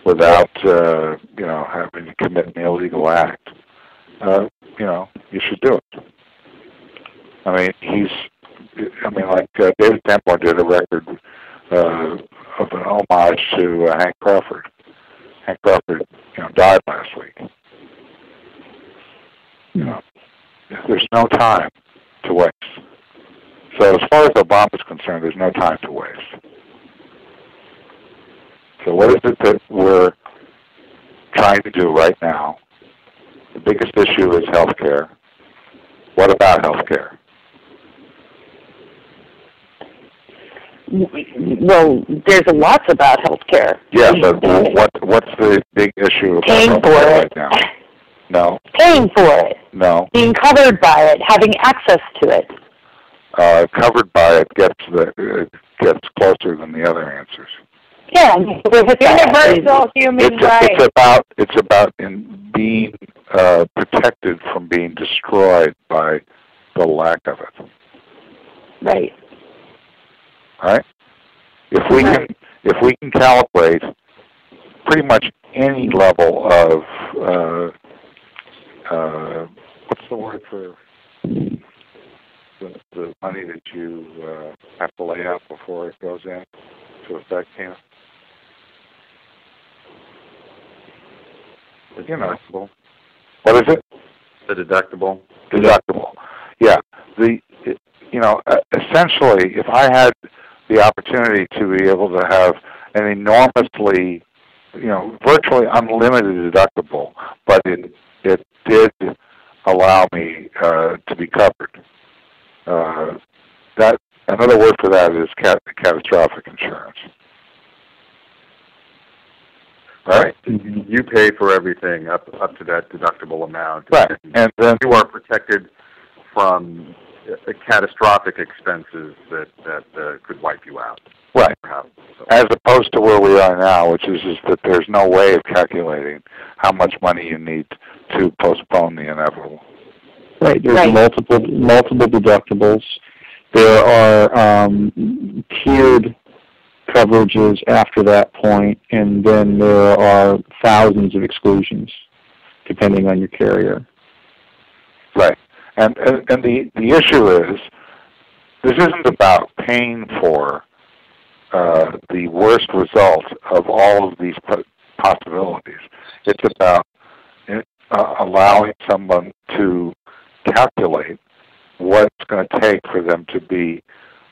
without having to commit an illegal act, you should do it. I mean, David Sanborn did a record of an homage to Hank Crawford. Hank Crawford, died last week. There's no time to waste. So as far as Obama is concerned, there's no time to waste. So what is it that we're trying to do right now? The biggest issue is health care. What about health care? Well, there's lots about health care. Yeah, but what's the big issue about paying health for care it. right now? No. Paying for it. No. Being covered by it. Having access to it. Covered by it gets closer than the other answers. Yeah, universal human rights. It's about in being protected from being destroyed by the lack of it. Right. All right. If we can calibrate pretty much any level of what's the word for the money that you have to lay out before it goes into effect, The deductible. What is it? The deductible. Deductible. Yeah. Essentially, if I had the opportunity to be able to have an enormously, virtually unlimited deductible, but it did allow me to be covered. That another word for that is catastrophic insurance. Right. You pay for everything up to that deductible amount. Right. And then you are protected from catastrophic expenses that could wipe you out. Right. As opposed to where we are now, which is that there's no way of calculating how much money you need to postpone the inevitable. Right. There's multiple deductibles. There are tiered coverages after that point, and then there are thousands of exclusions depending on your carrier. Right. And the issue is, this isn't about paying for the worst result of all of these possibilities. It's about allowing someone to calculate what it's going to take for them to be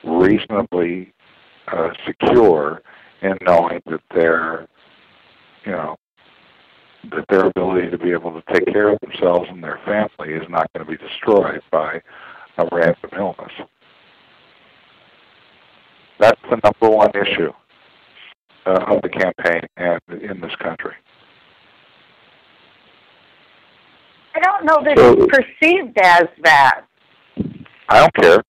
reasonably secure in knowing that their ability to be able to take care of themselves and their family is not going to be destroyed by a random illness. That's the number one issue of the campaign and in this country. I don't know that it's perceived as that. I don't care.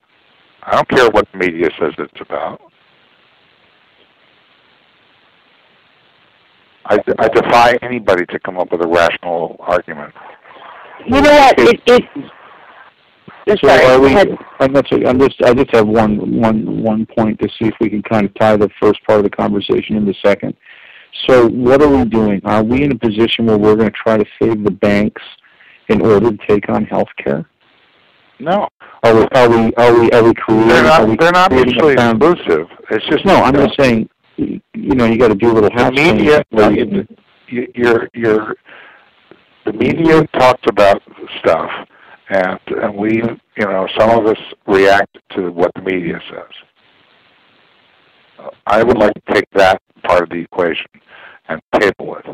I don't care what the media says it's about. I defy anybody to come up with a rational argument. You know what? I just have one point to see if we can kind of tie the first part of the conversation in the second. So what are we doing? Are we in a position where we're going to try to save the banks in order to take on health care? No. Are we creating? They're not mutually exclusive. It's just I'm just saying. You got to do a little house media. The media talks about stuff, and we, some of us react to what the media says. I would like to take that part of the equation and table it,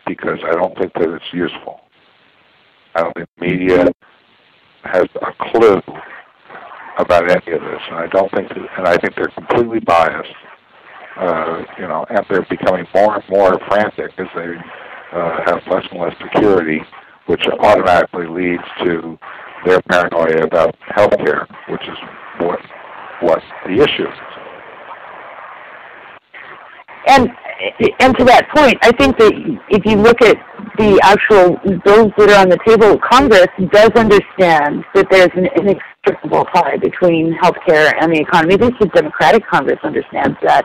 because I don't think that it's useful. I don't think the media has a clue about any of this, and I think they're completely biased. And they're becoming more and more frantic as they have less and less security, which automatically leads to their paranoia about health care, which is what the issue is. And to that point, I think that if you look at the actual bills that are on the table, Congress does understand that there's an inextricable tie between healthcare and the economy. At least the Democratic Congress understands that.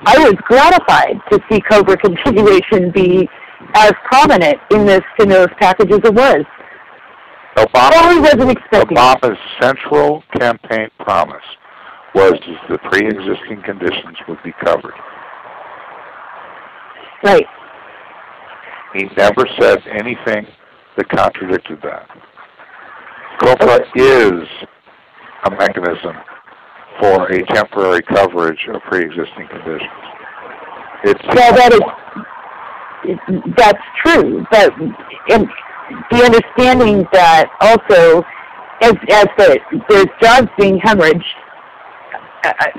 I was gratified to see COBRA continuation be as prominent in this stimulus package as it was. Obama's central campaign promise was that pre-existing conditions would be covered. Right. He never said anything that contradicted that. COBRA is a mechanism for a temporary coverage of pre-existing conditions. That's true, but the understanding that also, as there's jobs being hemorrhaged,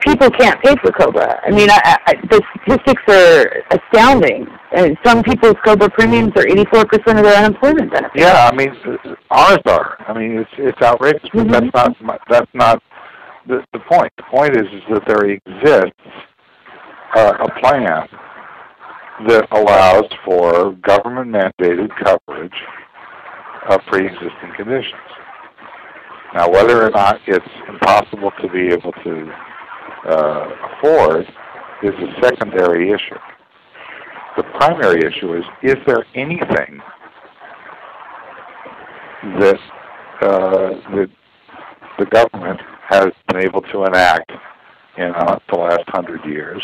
people can't pay for COBRA. I mean, the statistics are astounding. And some people's COBRA premiums are 84% of their unemployment benefits. Yeah, I mean, ours are. I mean, it's outrageous. But that's not the point. The point is that there exists a plan that allows for government-mandated coverage of pre-existing conditions. Now, whether or not it's impossible to be able to afford is a secondary issue. The primary issue is there anything that the government has been able to enact in the last 100 years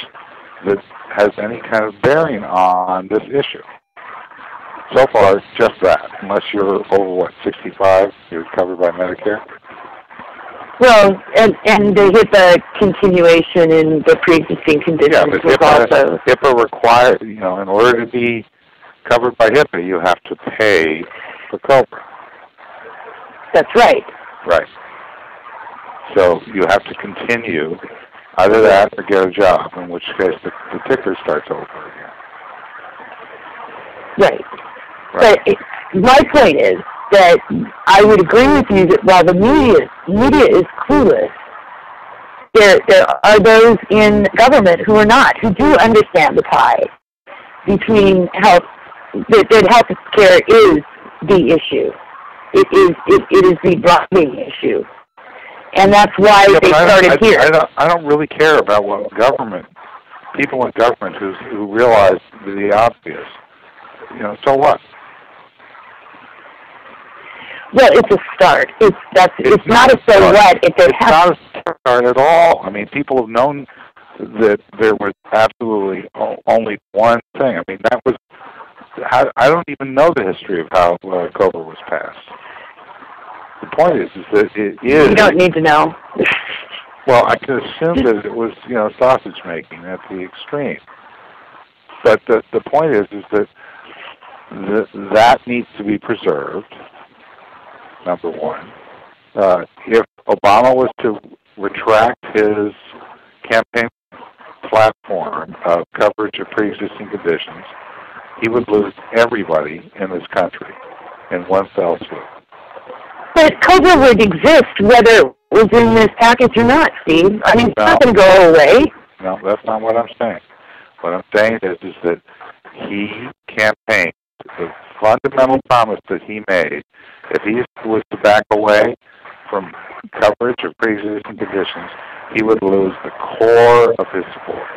that has any kind of bearing on this issue? So far, it's just that. Unless you're over, 65, you're covered by Medicare? Well, and the HIPAA continuation in the pre-existing conditions was also... HIPAA requires, in order to be covered by HIPAA, you have to pay for COBRA. That's right. Right. So you have to continue either that or get a job, in which case the ticker starts over again. Right. But my point is that I would agree with you that while the media is clueless, there are those in government who are not, who do understand the tie between health, that health care is the issue. It is the driving issue. And that's why they started here. I don't really care about what people in government who realize the obvious. So what? Well, it's a start. It's not a so what. It's not a start at all. I mean, people have known that there was absolutely only one thing. I mean, that was. I don't even know the history of how COBRA was passed. The point is that it is. You don't need to know. Well, I can assume that it was, sausage making at the extreme. But the point is that that needs to be preserved. Number one, if Obama was to retract his campaign platform of coverage of pre-existing conditions, he would lose everybody in this country in one fell swoop. But COBRA would exist whether it was in this package or not, Steve. I mean, it's not going to go away. No, that's not what I'm saying. What I'm saying is that he campaigned the fundamental promise that he made. If he was to back away from coverage of pre-existing conditions, he would lose the core of his support.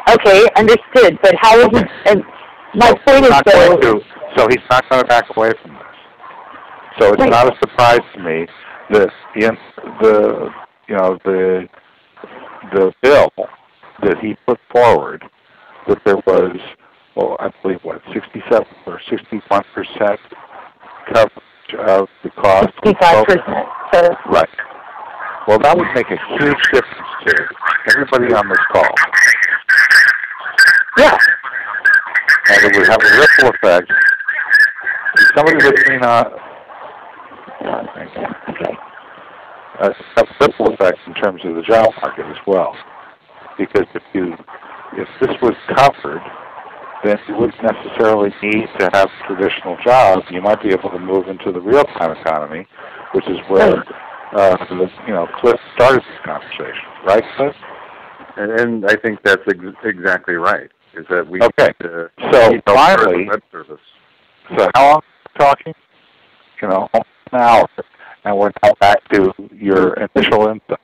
Okay, understood. But how is it? My point is though. So he's not going to back away from this. So it's not a surprise to me that in the bill that he put forward that there was, I believe 67 or 61% coverage of the cost. 65%. Right. Well, that would make a huge difference to everybody on this call. Yeah. And it would have a ripple effect. Somebody listening on. Okay. A ripple effect in terms of the job market as well. Because if this was covered, then you wouldn't necessarily need to have traditional jobs. You might be able to move into the real-time economy, which is where Cliff started this conversation, right, Cliff? And I think that's exactly right. Is that we okay? So finally, web service. So how long are we talking? An hour, and we're now back to your initial input.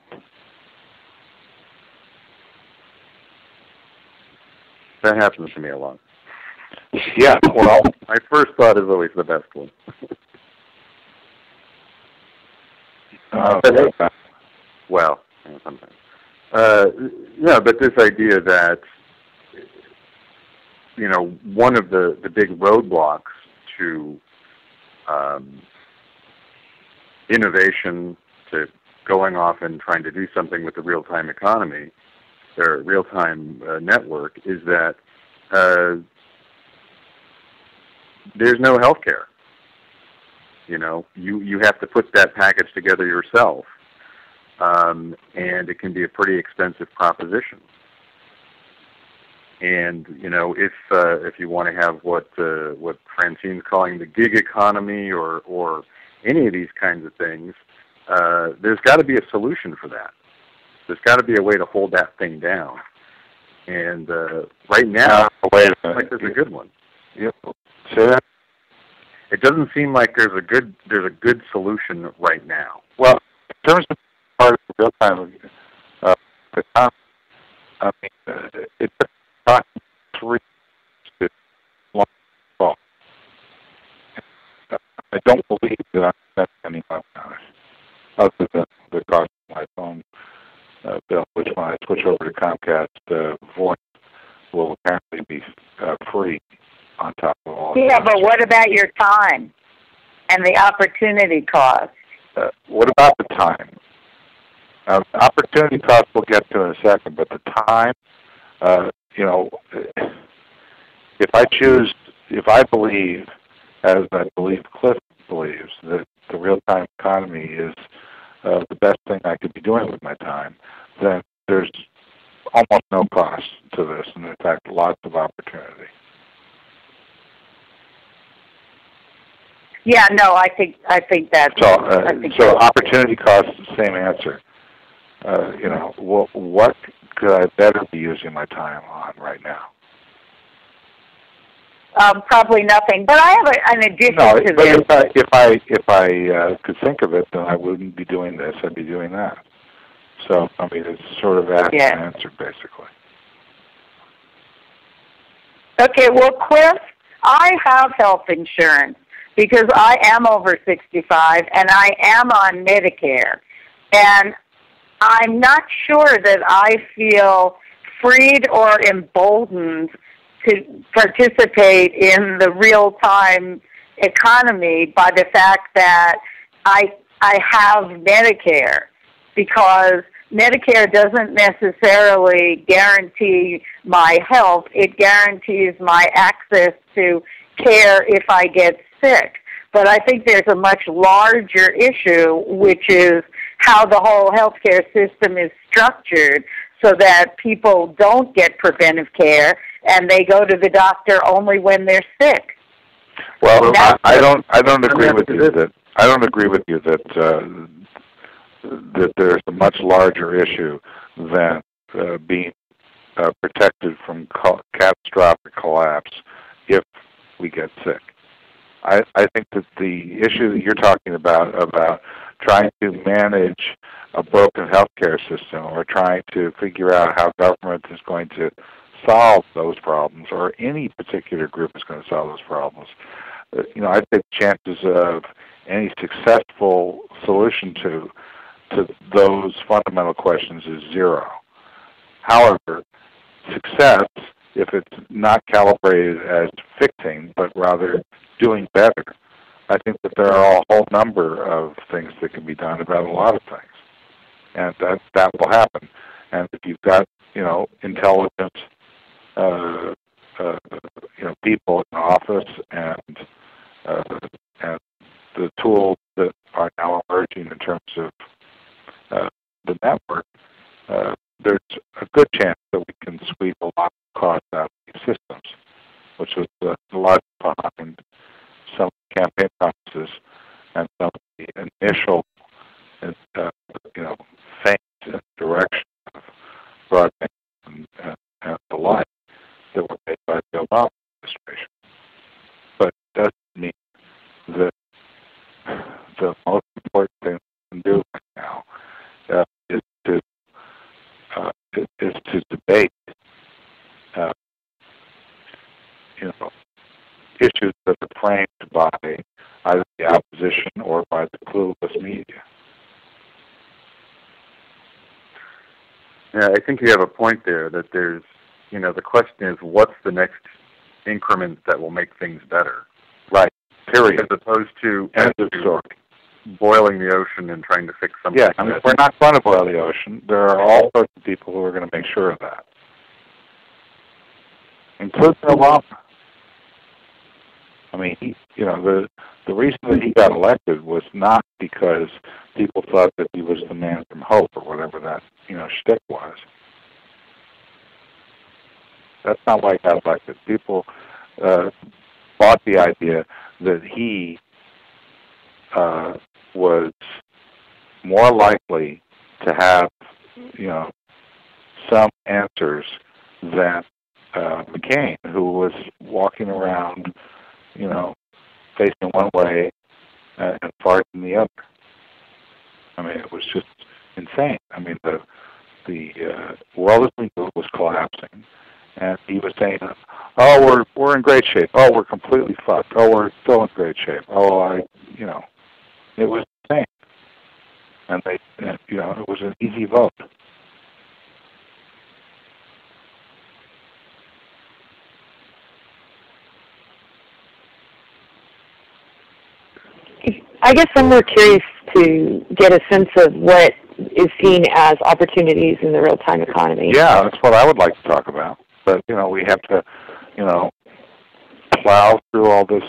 That happens to me a lot. Yeah, well, my first thought is always the best one. Well, sometimes. But this idea that, one of the big roadblocks to innovation, to going off and trying to do something with the real-time economy, or real-time network, is that there's no health care. You have to put that package together yourself, and it can be a pretty expensive proposition. And if you want to have what Francine's calling the gig economy or any of these kinds of things, there's got to be a solution for that. There's got to be a way to hold that thing down. And right now, it seems like there's a good one. Yep. Say that. It doesn't seem like there's a good solution right now. Well, in terms of part of the real-time economy, I mean, it took 3 to long call. I don't believe that I'm spending any money on it, other than the cost of my phone bill, which when I switch over to Comcast, voice will apparently be free on top of all. Yeah, but what about your time and the opportunity cost? what about the time? Opportunity cost we'll get to in a second, but the time, you know, if I believe, as I believe Cliff believes, that the real-time economy is the best thing I could be doing with my time, then there's almost no cost to this, and in fact, lots of opportunity. Yeah, no, I think that. So opportunity cost is the same answer. You know, what could I better be using my time on right now? Probably nothing. But I have an addition to this. But if I could think of it, then I wouldn't be doing this. I'd be doing that. So I mean, it's sort of asked and answered, basically. Okay. Well, Cliff, I have health insurance because I am over 65 and I am on Medicare, and I'm not sure that I feel freed or emboldened to participate in the real-time economy by the fact that I have Medicare, because Medicare doesn't necessarily guarantee my health. It guarantees my access to care if I get sick. But I think there's a much larger issue, which is how the whole healthcare system is structured so that people don't get preventive care and they go to the doctor only when they're sick. Well, I don't agree with you that that there's a much larger issue than being protected from catastrophic collapse if we get sick. I think that the issue that you're talking about trying to manage a broken healthcare system or trying to figure out how government is going to solve those problems, or any particular group is going to solve those problems, you know, I think chances of any successful solution to those fundamental questions is zero. However, success, if it's not calibrated as fixing, but rather doing better, I think that there are a whole number of things that can be done about a lot of things, and that will happen. And if you've got, you know, intelligent, you know, people in office and the tools that are now emerging in terms of the network, there's a good chance that we can squeeze a lot of cost out of these systems, which was the logic behind some campaign promises and some of the initial, you know, faint direction of broadband and the like that were made by the Obama administration. But it doesn't mean that the most important thing we can do right now is to debate, you know, issues that are framed by either the opposition or by the clueless media. Yeah, I think you have a point there, that there's, you know, the question is, what's the next increment that will make things better? Right, period. As opposed to boiling the ocean and trying to fix something. Yeah, I mean, we're not going to boil the ocean. There are all sorts of people who are going to make sure of that, including Obama. I mean, you know, the reason that he got elected was not because people thought that he was the man from hope or whatever that, you know, shtick was. That's not why he got elected. People bought the idea that he was more likely to have, you know, some answers than McCain, who was walking around, you know, facing one way and farting the other. I mean, it was just insane. I mean, the world as we knew it was collapsing, and he was saying, "Oh, we're in great shape. Oh, we're completely fucked. Oh, we're still in great shape. Oh, you know." It was insane, and you know, it was an easy vote. I guess I'm more curious to get a sense of what is seen as opportunities in the real-time economy. Yeah, that's what I would like to talk about. But, we have to, plow through all this,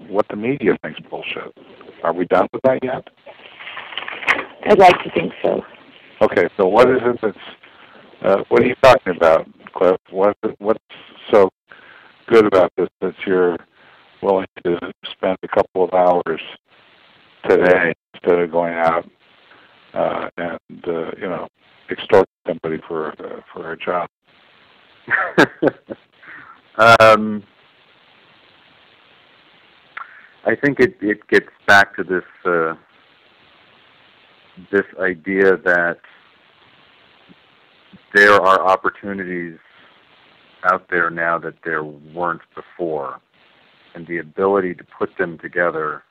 what the media thinks bullshit. Are we done with that yet? I'd like to think so. Okay, so what is it that's, what are you talking about, Cliff? What's so good about this that you're willing to spend a couple of hours today instead of going out and extort somebody for a job? I think it gets back to this this idea that there are opportunities out there now that there weren't before, and the ability to put them together,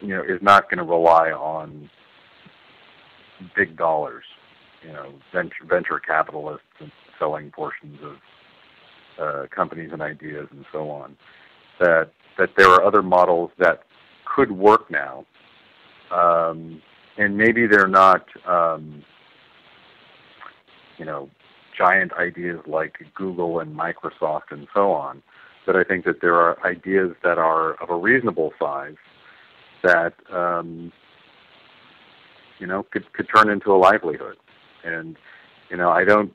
is not going to rely on big dollars, venture capitalists and selling portions of companies and ideas and so on. That there are other models that could work now, and maybe they're not, giant ideas like Google and Microsoft and so on. But I think that there are ideas that are of a reasonable size that could turn into a livelihood. And I don't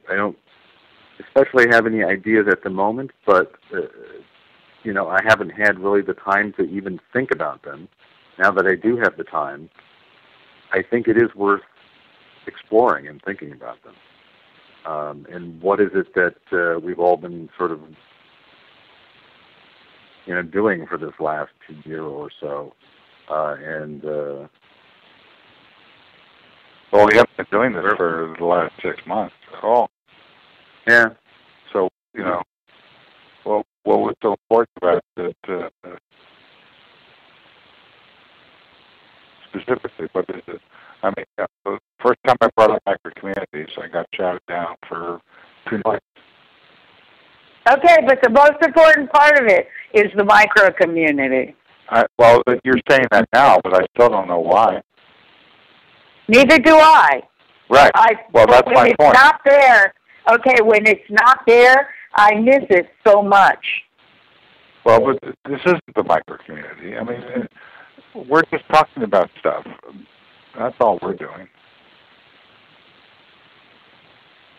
especially have any ideas at the moment, but I haven't had really the time to even think about them. Now that I do have the time, I think it is worth exploring and thinking about them. And what is it that we've all been sort of doing for this last year or so? Well, we haven't been doing this for the last 6 months at all. Yeah. So, what was so important about it that, specifically, what is it? I mean, the first time I brought up micro-communities, I got shouted down for 2 nights. Okay, but the most important part of it is the micro-community. Well, you're saying that now, but I still don't know why. Neither do I. Right. Well, that's my point. When it's not there, when it's not there, I miss it so much. Well, but this isn't the micro-community. I mean, we're just talking about stuff. That's all we're doing.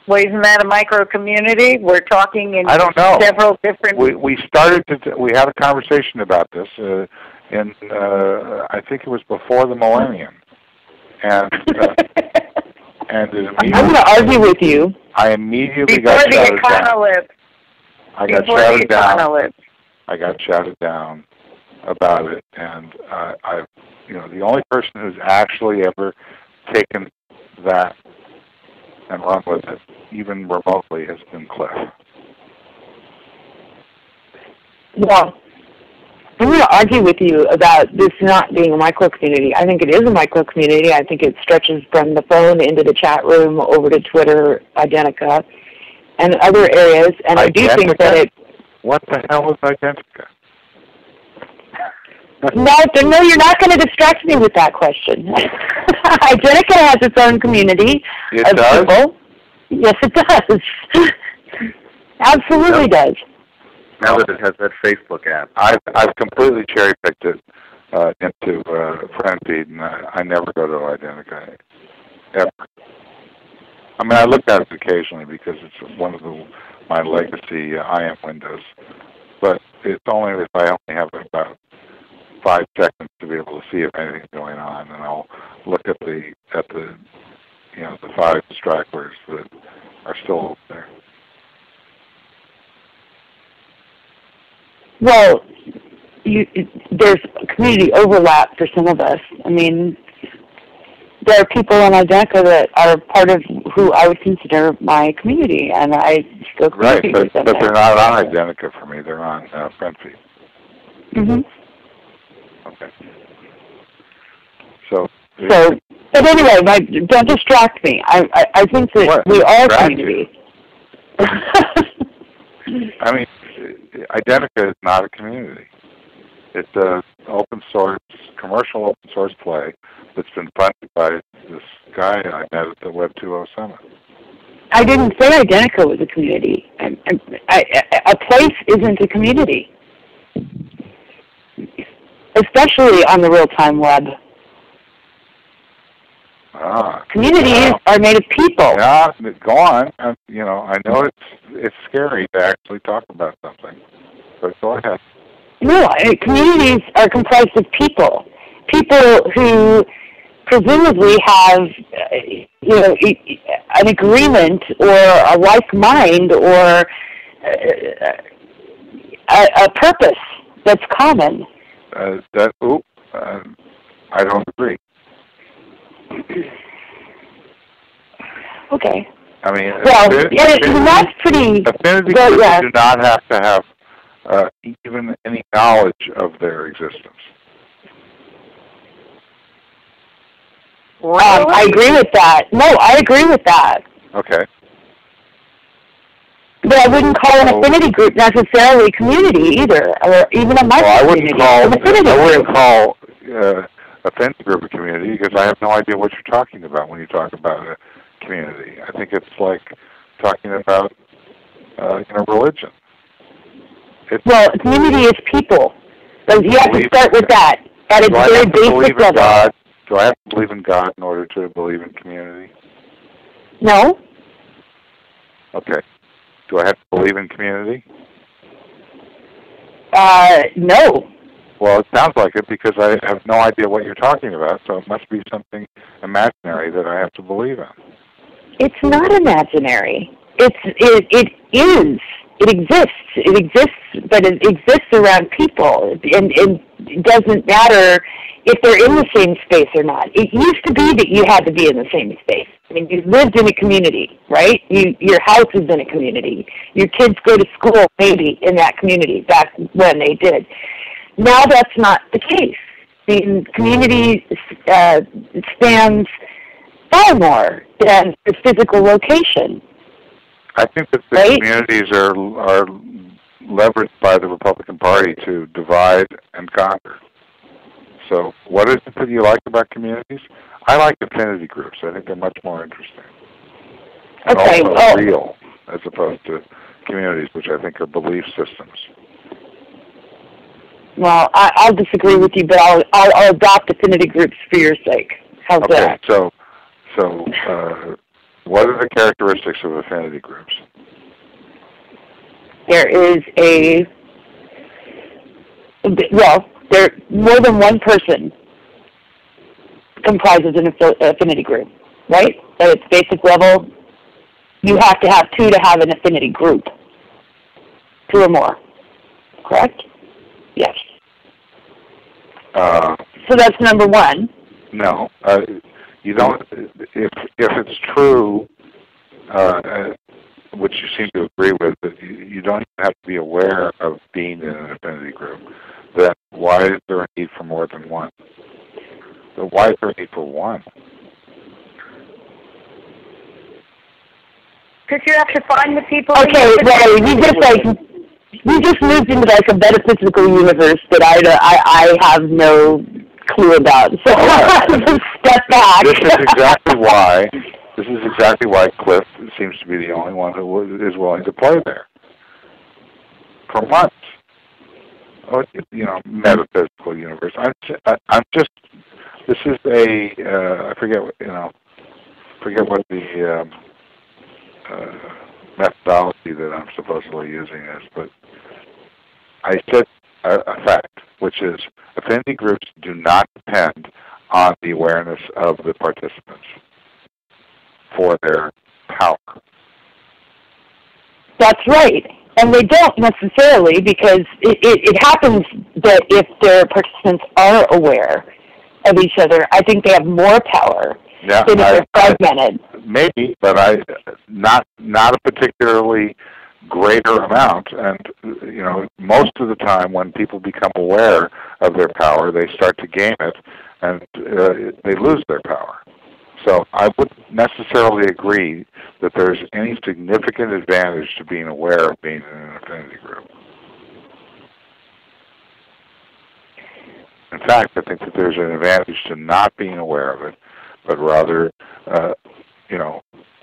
Well, isn't that a micro-community? We're talking in I don't know. Several different... We had a conversation about this, and I think it was before the millennium. And and I'm going to argue with you. I immediately got shouted down. I got shouted down about it, and the only person who's actually ever taken that and run with it, even remotely, has been Cliff. Well, I'm going to argue with you about this not being a micro-community. I think it is a micro-community. I think it stretches from the phone into the chat room, over to Twitter, Identica, and other areas. And I do think that it... What the hell is Identica? No, you're not going to distract me with that question. Identica has its own community of people. Yes, it does. Absolutely does. Now that it has that Facebook app. I've completely cherry-picked it into friend feed, and I never go to Identica, ever. I mean, I look at it occasionally because it's one of my legacy IM windows, but it's only if I only have about 5 seconds to be able to see if anything's going on, and I'll look at the 5 stragglers that are still there. Well, there's community overlap for some of us. I mean, there are people on Identica that are part of who I would consider my community, and I still communicate with them. But they're not on Identica for me. They're on FriendFeed. Mm-hmm. Okay. So, but anyway, don't distract me. I think that we are community. I mean, Identica is not a community. It's a open source, commercial open source play that's been funded by this guy I met at the Web 2.0 Summit. I didn't say Identica was a community. A place isn't a community, especially on the real-time web. Communities are made of people. Yeah, go on. You know, I know it's scary to actually talk about something, but go ahead. No, communities are comprised of people. People who presumably have, an agreement or a like mind or a purpose that's common. I don't agree. Okay. I mean, that's pretty. Affinity groups do not have to have even any knowledge of their existence. I agree with that. No, I agree with that. Okay. But I wouldn't call an affinity group necessarily community either, or even a micro-community. I wouldn't call affinity group a community because I have no idea what you're talking about when you talk about a community. I think it's like talking about religion. Well, a community is people. So you have to start with that at its very basic level. Do I have to believe in God in order to believe in community? No. Okay. Do I have to believe in community? No. Well, it sounds like it because I have no idea what you're talking about, so it must be something imaginary that I have to believe in. It's not imaginary. It is. It exists. It exists, but it exists around people, and it doesn't matter if they're in the same space or not. It used to be that you had to be in the same space. I mean, you lived in a community, right? Your house is in a community. Your kids go to school maybe in that community back when they did. Now that's not the case. The community spans far more than the physical location. I think that the communities are leveraged by the Republican Party to divide and conquer. So what is it that you like about communities? I like affinity groups. I think they're much more interesting. And also real, as opposed to communities, which I think are belief systems. Well, I'll disagree with you, but I'll adopt affinity groups for your sake. How's that? So what are the characteristics of affinity groups? There is more than one person comprises an affinity group, right? At its basic level, you have to have two to have an affinity group. Two or more, correct? Yes. So that's number one. No, you don't. If it's true, which you seem to agree with, that you don't even have to be aware of being in an affinity group, then why is there a need for more than one? So why is there a need for one? Because you have to find the people. Okay, well, you just moved into like a metaphysical universe that I have no clue about. So just step back. This is exactly why Cliff seems to be the only one who is willing to play there for months. Oh, metaphysical universe. I'm just. This is I forget what the methodology that I'm supposedly using is, but I said a fact, which is affinity groups do not depend on the awareness of the participants for their power. That's right. And they don't necessarily, because it happens that if their participants are aware of each other, I think they have more power than if they're fragmented. Maybe, but not a particularly greater amount. And most of the time, when people become aware of their power, they start to game it, and they lose their power. So I wouldn't necessarily agree that there's any significant advantage to being aware of being in an affinity group. In fact, I think that there's an advantage to not being aware of it, but rather,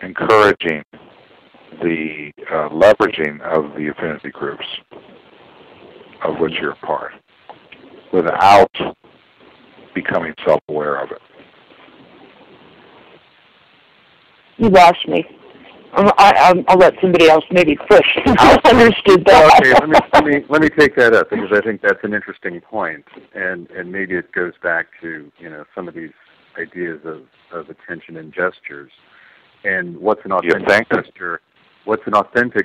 encouraging the leveraging of the affinity groups of which you're a part, without becoming self-aware of it. You lost me. I'll let somebody else maybe push. I understood that. Okay, let me take that up, because I think that's an interesting point, and maybe it goes back to some of these ideas of attention and gestures, and what's an authentic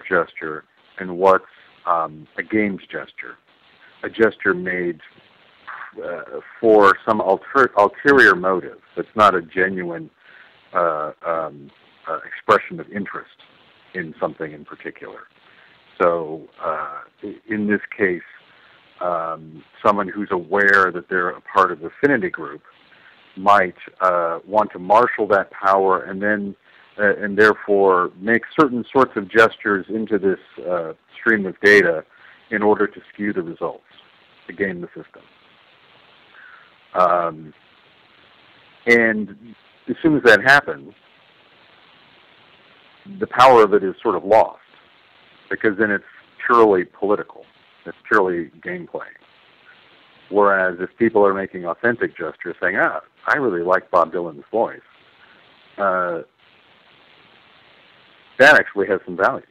gesture, and what's a games gesture, a gesture made for some ulterior motive. It's not a genuine expression of interest in something in particular. So in this case, someone who's aware that they're a part of the affinity group might want to marshal that power and then and therefore make certain sorts of gestures into this stream of data in order to skew the results, to game the system. And as soon as that happens, the power of it is sort of lost, because then it's purely political. It's purely gameplay. Whereas if people are making authentic gestures, saying, I really like Bob Dylan's voice, that actually has some value.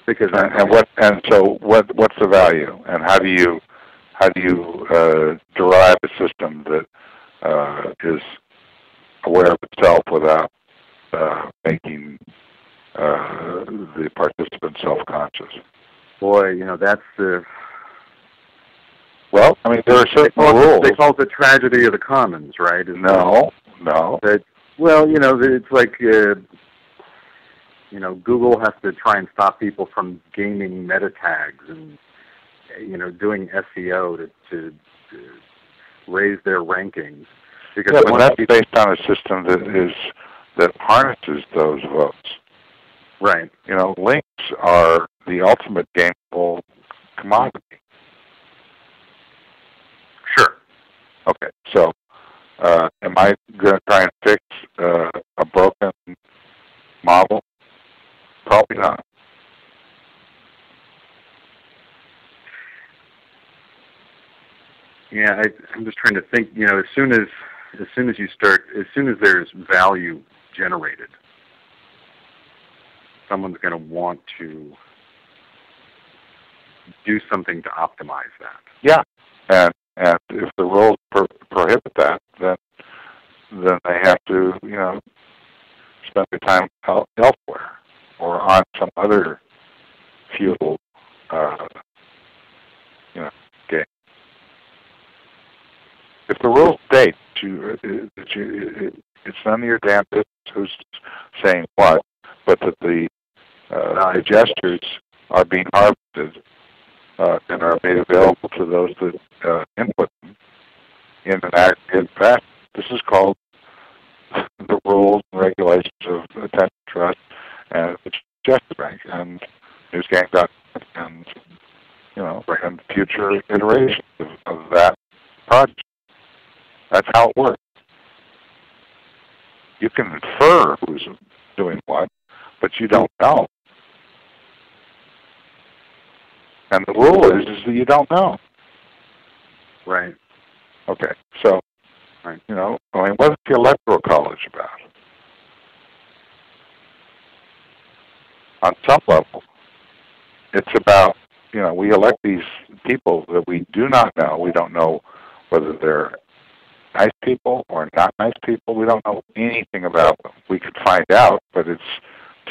Because what's the value, and how do you derive a system that is aware of itself without making the participant self-conscious? Boy, that's the... Well, I mean, there are certain rules. They call it the tragedy of the commons, right? No. It's like, Google has to try and stop people from gaming meta tags and, doing SEO to raise their rankings. Because but that's based on a system that harnesses those votes. Right. Links are the ultimate gameable commodity. Sure. Okay, so am I going to try and fix a broken model? Probably not. Yeah, I'm just trying to think. As soon as there's value generated, someone's going to want to do something to optimize that. Yeah, and if the rules prohibit that, then they have to spend their time elsewhere or on some other futile game. If the rules state it's none of your damn business who's saying what, but that the gestures are being harvested and are made available to those that input them in an aggregate fashion. This is called the rules and regulations of attention trust and the gesture bank and NewsGang.net and and future iterations of that project. That's how it works. You can infer who's doing what, but you don't know. And the rule is that you don't know. Right. Okay, so, what's the Electoral College about? On some level, it's about, we elect these people that we do not know. We don't know whether they're nice people or not nice people. We don't know anything about them. We could find out, but it's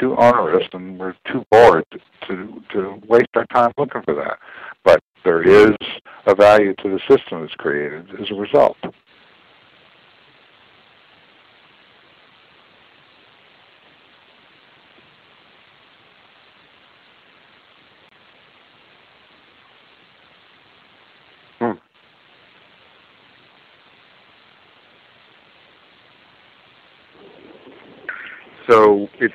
too onerous and we're too bored to waste our time looking for that. But there is a value to the system that's created as a result. So it's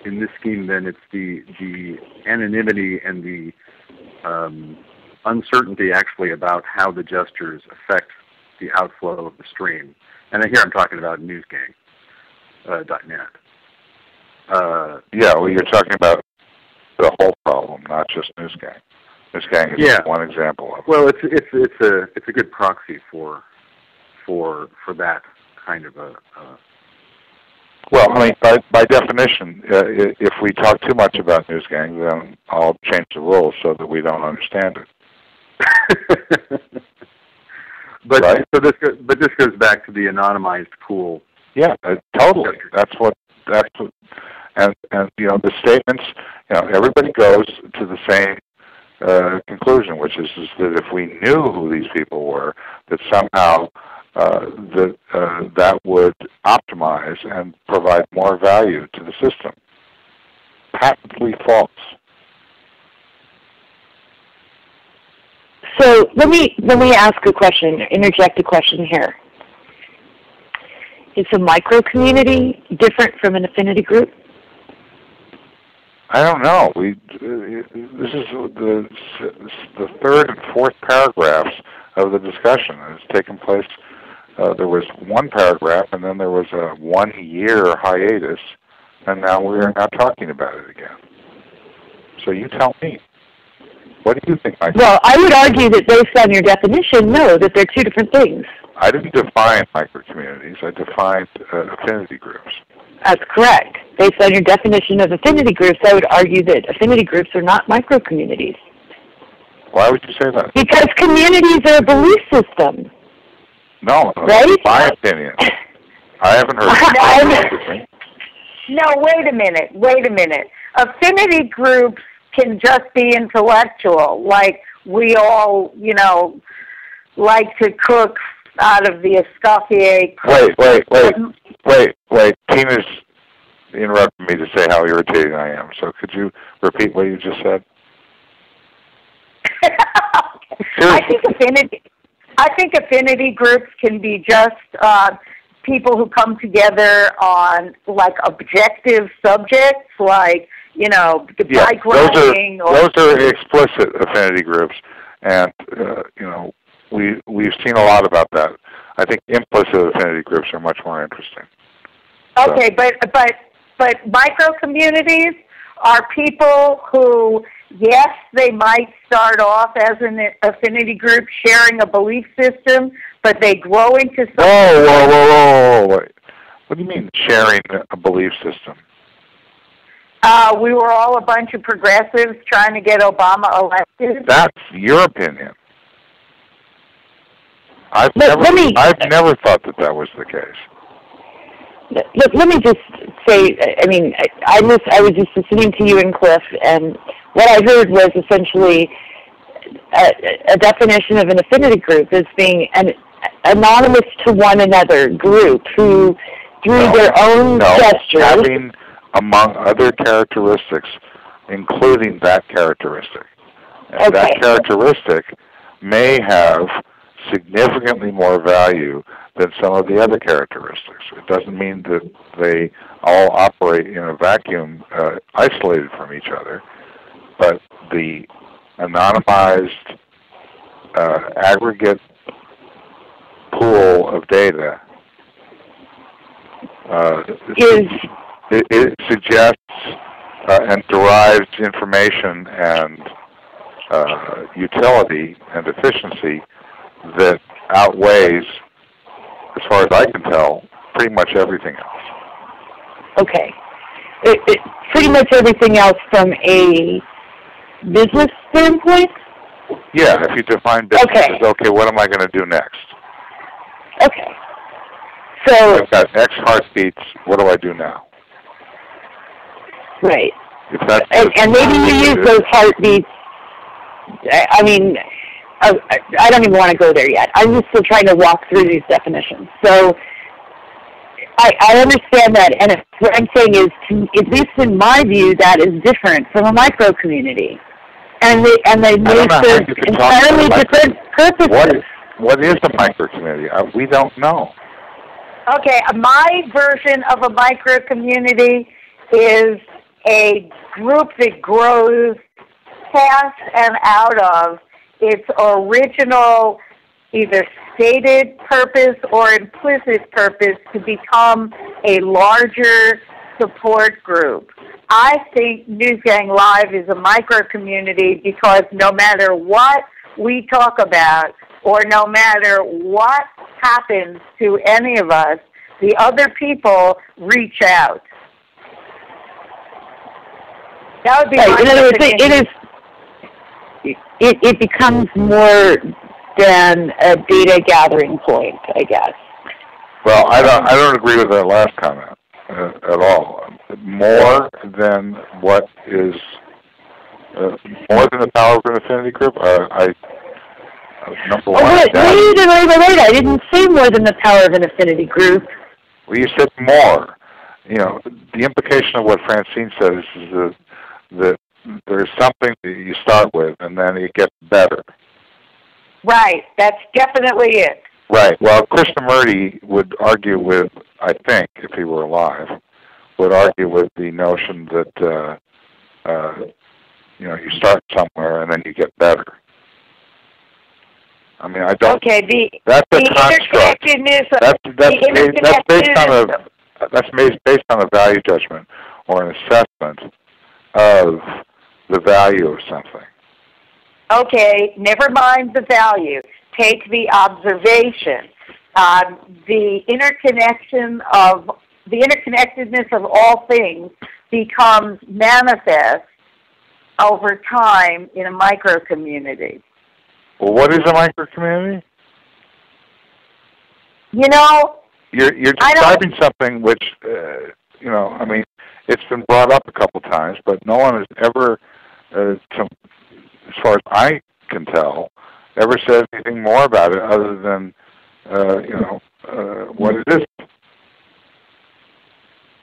in this scheme, then it's the anonymity and the uncertainty actually about how the gestures affect the outflow of the stream. And here I'm talking about NewsGang. .net. Yeah, well, you're talking about the whole problem, not just NewsGang. NewsGang is one example of it. Well, it's a good proxy for that kind of a. Well, I mean, by definition, if we talk too much about NewsGang, then I'll change the rules so that we don't understand it. But right? But this goes back to the anonymized pool. Yeah, totally. That's what, and you know, the statements. You know, everybody goes to the same conclusion, which is that if we knew who these people were, that somehow that would optimize and provide more value to the system. Patently false. So let me ask a question, interject a question here. Is a micro-community different from an affinity group? I don't know. This is the third and fourth paragraphs of the discussion. It's taken place. There was one paragraph, and then there was a 1-year hiatus, and now we are not talking about it again. So you tell me. What do you think, Mike? Well, I would argue that based on your definition, no, that they're two different things. I didn't define micro-communities. I defined affinity groups. That's correct. Based on your definition of affinity groups, I would argue that affinity groups are not micro-communities. Why would you say that? Because communities are a belief system. No, right? That's my opinion. I haven't heard No, wait a minute. Affinity groups can just be intellectual, like we all, you know, like to cook out of the Escoffier. Wait. Tina's interrupted me to say how irritating I am. So could you repeat what you just said? I think affinity groups can be just people who come together on like objective subjects, like, you know, bike riding. Those are explicit affinity groups, and you know, we've seen a lot about that. I think implicit affinity groups are much more interesting. Okay, so. but micro communities are people who, yes, they might start off as an affinity group sharing a belief system, but they grow into something. Whoa! Wait. What do you mean sharing a belief system? We were all a bunch of progressives trying to get Obama elected. That's your opinion. I've never thought that was the case. Let me just say, I mean, I was just listening to you and Cliff, and what I heard was essentially a definition of an affinity group as being an anonymous to one another group who, through their own gestures, having, among other characteristics, including that characteristic. And that characteristic may have significantly more value than some of the other characteristics. It doesn't mean that they all operate in a vacuum, isolated from each other, but the anonymized aggregate pool of data it suggests and derives information and utility and efficiency that outweighs, as far as I can tell, pretty much everything else. Okay. Pretty much everything else from a business standpoint? Yeah, if you define business as, okay, what am I going to do next? Okay. So I've got X heartbeats, what do I do now? Right. If that's and maybe you use those heartbeats, I mean, I don't even want to go there yet. I'm just still trying to walk through these definitions. So I understand that, and what I'm saying is, at least in my view, that is different from a micro community. And they may serve entirely different purposes. What is a micro community? We don't know. Okay, my version of a micro community is a group that grows past and out of its original either stated purpose or implicit purpose to become a larger support group. I think NewsGang Live is a micro-community because no matter what we talk about or no matter what happens to any of us, the other people reach out. That would be right. my In other words, opinion. it becomes more than a data gathering point, I guess. Well, I don't agree with that last comment at all. More than what is more than the power of an affinity group. Number one. Wait, I didn't say more than the power of an affinity group. Well, you said more. You know, the implication of what Francine says is that there's something that you start with, and then it gets better. Right, that's definitely it. Right. Well, Krishnamurti would argue with, I think, if he were alive, would argue with the notion that you know, you start somewhere and then you get better. I mean, I don't. Okay, that's a the construct. interconnectedness. That's based on a value judgment or an assessment of the value of something. Okay, never mind the value. Take the observation. The interconnectedness of all things becomes manifest over time in a micro-community. Well, what is a micro-community? You know, you're describing something which, you know, I mean, it's been brought up a couple times, but no one has ever, as far as I can tell, ever said anything more about it other than, you know, what it is.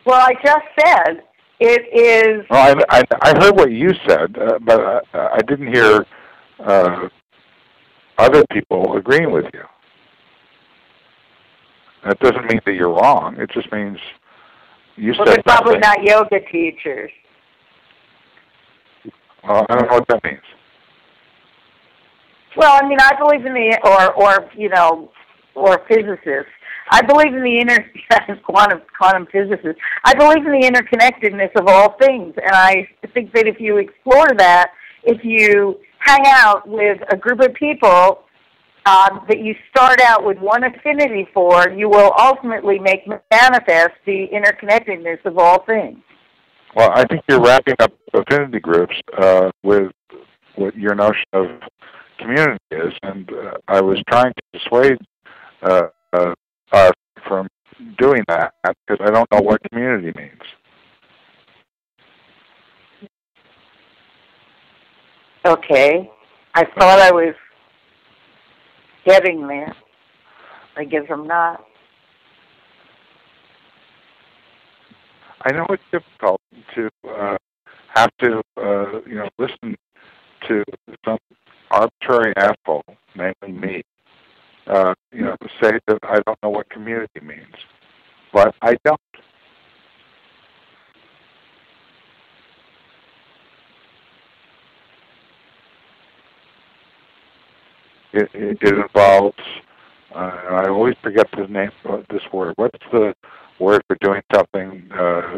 Well, I just said it is. Well, I heard what you said, but I didn't hear other people agreeing with you. That doesn't mean that you're wrong. It just means you said they're probably something. not yoga teachers. Well, I don't know what that means. Well, I mean, I believe in the or physicists. I believe in the quantum physicists. I believe in the interconnectedness of all things, and I think that if you explore that, if you hang out with a group of people that you start out with one affinity for, you will ultimately make manifest the interconnectedness of all things. Well, I think you're wrapping up affinity groups with what your notion of community is, and I was trying to dissuade us from doing that because I don't know what community means. Okay. I thought I was getting there. I guess I'm not. I know it's difficult to have to, you know, listen to some arbitrary asshole, namely me, you know, say that I don't know what community means, but I don't. It involves, and I always forget the name of this word. What's the word for doing something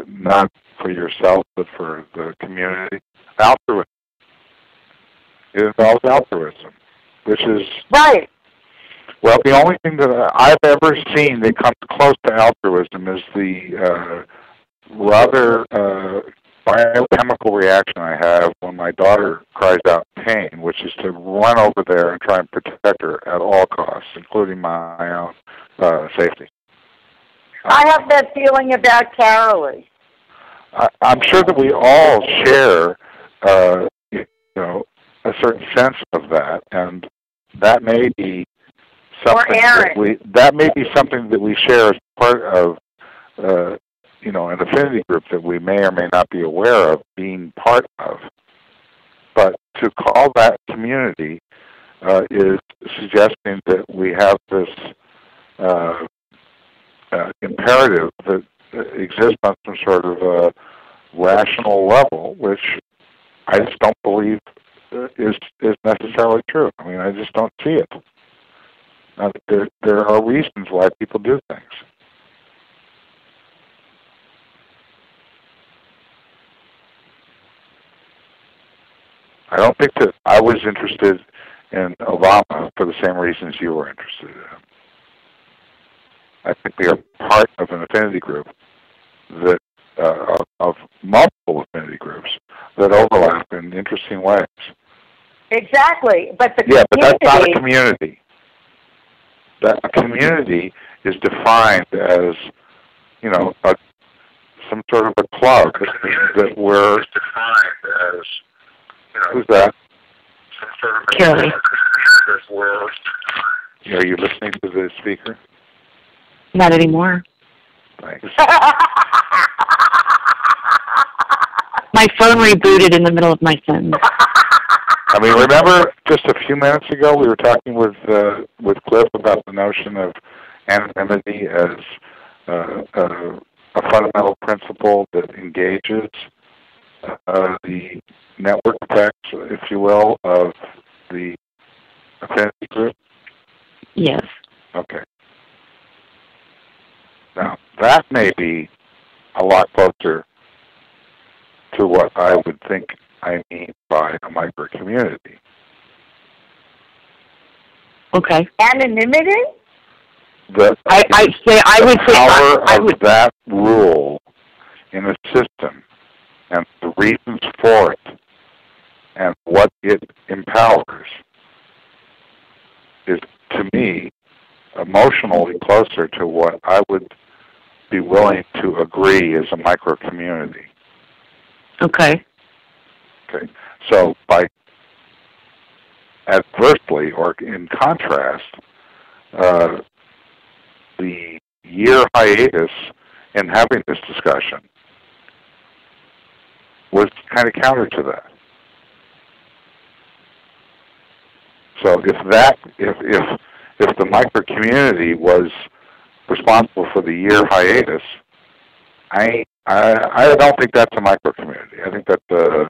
not for yourself but for the community? Altruism. It involves altruism, which is right. Well, the only thing that I've ever seen that comes close to altruism is the rather biochemical reaction I have when my daughter cries out pain, which is to run over there and try and protect her at all costs, including my own safety. I have that feeling about Carolee. I'm sure that we all share, you know, a certain sense of that, and that may be something that may be something that we share as part of, you know, an affinity group that we may or may not be aware of being part of. But to call that community is suggesting that we have this imperative that exists on some sort of rational level, which I just don't believe is necessarily true. I mean, I just don't see it. There are reasons why people do things. I don't think that I was interested in Obama for the same reasons you were interested in him. I think we are part of an affinity group that of multiple affinity groups that overlap in interesting ways. Exactly, but the but that's not a community. A community is defined as, some sort of a club that we're defined as. Who's that? Some sort of a Carrie. Are you listening to the speaker? Not anymore. Thanks. My phone rebooted in the middle of my sentence. I mean, remember just a few minutes ago we were talking with Cliff about the notion of anonymity as a fundamental principle that engages the network effects, if you will, of the affinity group? Yes. Okay. Now, that may be a lot closer to what I would think I mean by a micro-community. Okay. Anonymity? I would say power of that rule in a system and the reasons for it and what it empowers is, to me, emotionally closer to what I would be willing to agree is a micro-community. Okay. Okay. So by adversely or in contrast, the year hiatus in having this discussion was kind of counter to that. So if the micro community was responsible for the year hiatus, I don't think that's a micro community. I think that's a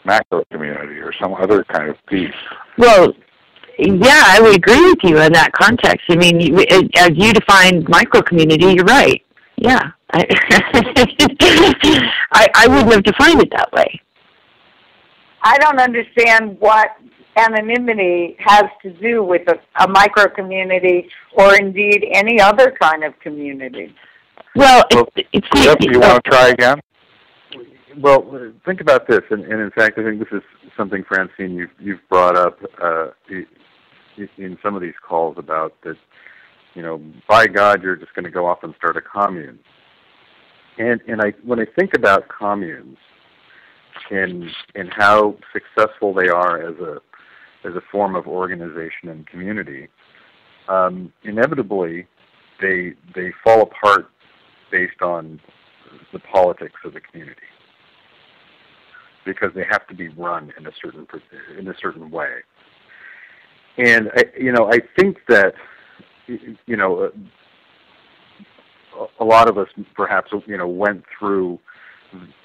macro community or some other kind of piece. Well, yeah, I would agree with you in that context. I mean, as you define micro community, you're right. Yeah. I wouldn't have defined it that way. I don't understand what anonymity has to do with a micro community or indeed any other kind of community. Well, it's Jeff, do you want to try again? Well, think about this, and in fact, I think this is something, Francine, you've brought up in some of these calls about that. By God, you're just going to go off and start a commune. And when I think about communes and how successful they are as a form of organization and community, inevitably they fall apart based on the politics of the community, because they have to be run in a certain way. And I think that a lot of us perhaps went through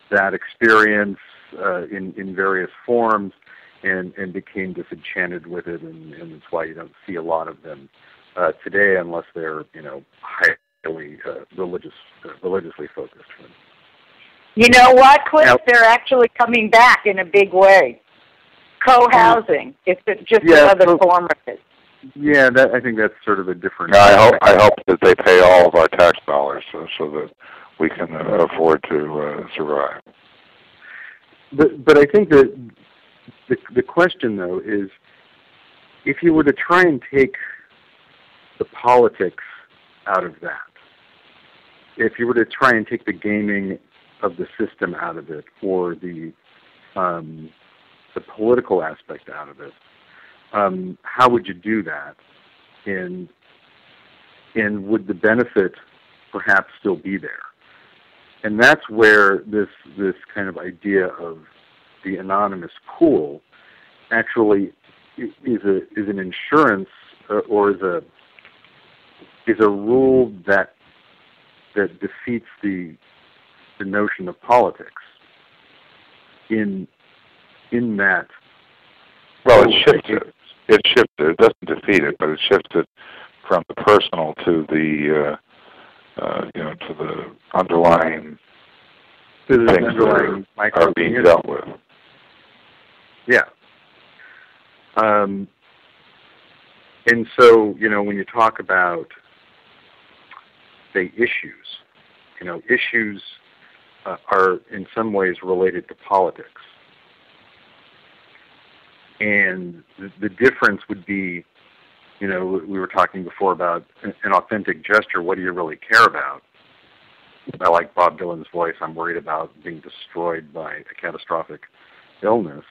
that experience in various forms and became disenchanted with it, and that's why you don't see a lot of them today unless they're highly religiously focused. You know what, Cliff? Now, they're actually coming back in a big way. Co-housing, it's just another form of it. Yeah, I think that's sort of a different. I hope that they pay all of our tax dollars so that we can afford to survive. But I think that the question, though, is if you were to try and take the politics out of that, if you were to try and take the gaming of the system out of it, or the political aspect out of it, how would you do that? And would the benefit perhaps still be there? And that's where this kind of idea of the anonymous pool actually is an insurance or is a rule that defeats the the notion of politics in that. Well, it shifts it. It shifts it. It doesn't defeat it, but it shifts it from the personal to the to the underlying things that are being dealt with. Yeah. And so, when you talk about, say, issues, issues are in some ways related to politics. And the difference would be, we were talking before about an authentic gesture. What do you really care about? I like Bob Dylan's voice. I'm worried about being destroyed by a catastrophic illness.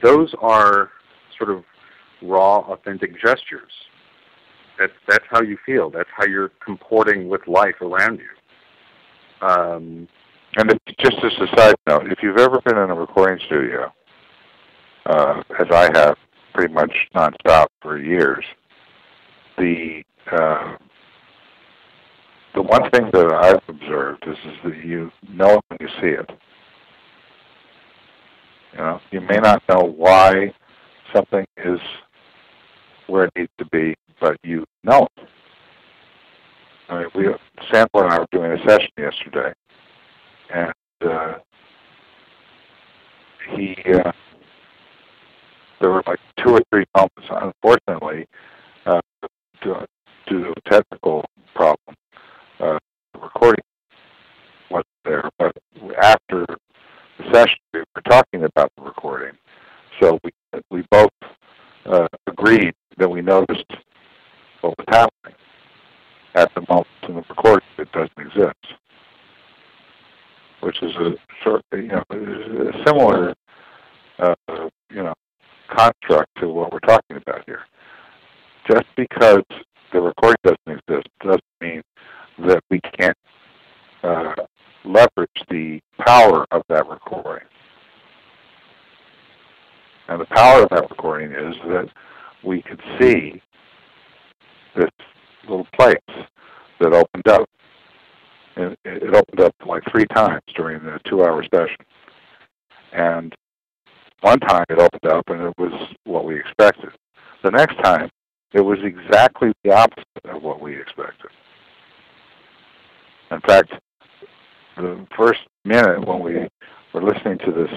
Those are sort of raw, authentic gestures. That's how you feel. That's how you're comporting with life around you. And just as a side note, if you've ever been in a recording studio, as I have pretty much nonstop for years, the one thing that I've observed is that you know it when you see it. You may not know why something is where it needs to be, but you know it. I mean, Sandler and I were doing a session yesterday, and there were like 2 or 3 moments. Unfortunately, due to a technical problem, the recording wasn't there. But after the session, we were talking about the recording, so we both agreed that we noticed what was happening at the moment in the recording that doesn't exist, which is a sort of, a similar, construct to what we're talking about here. Just because the recording doesn't exist doesn't mean that we can't leverage the power of that recording. And the power of that recording is that we could see this little place that opened up. And it opened up like 3 times during the 2-hour session. And one time it opened up and it was what we expected. The next time it was exactly the opposite of what we expected. In fact, the first minute when we were listening to this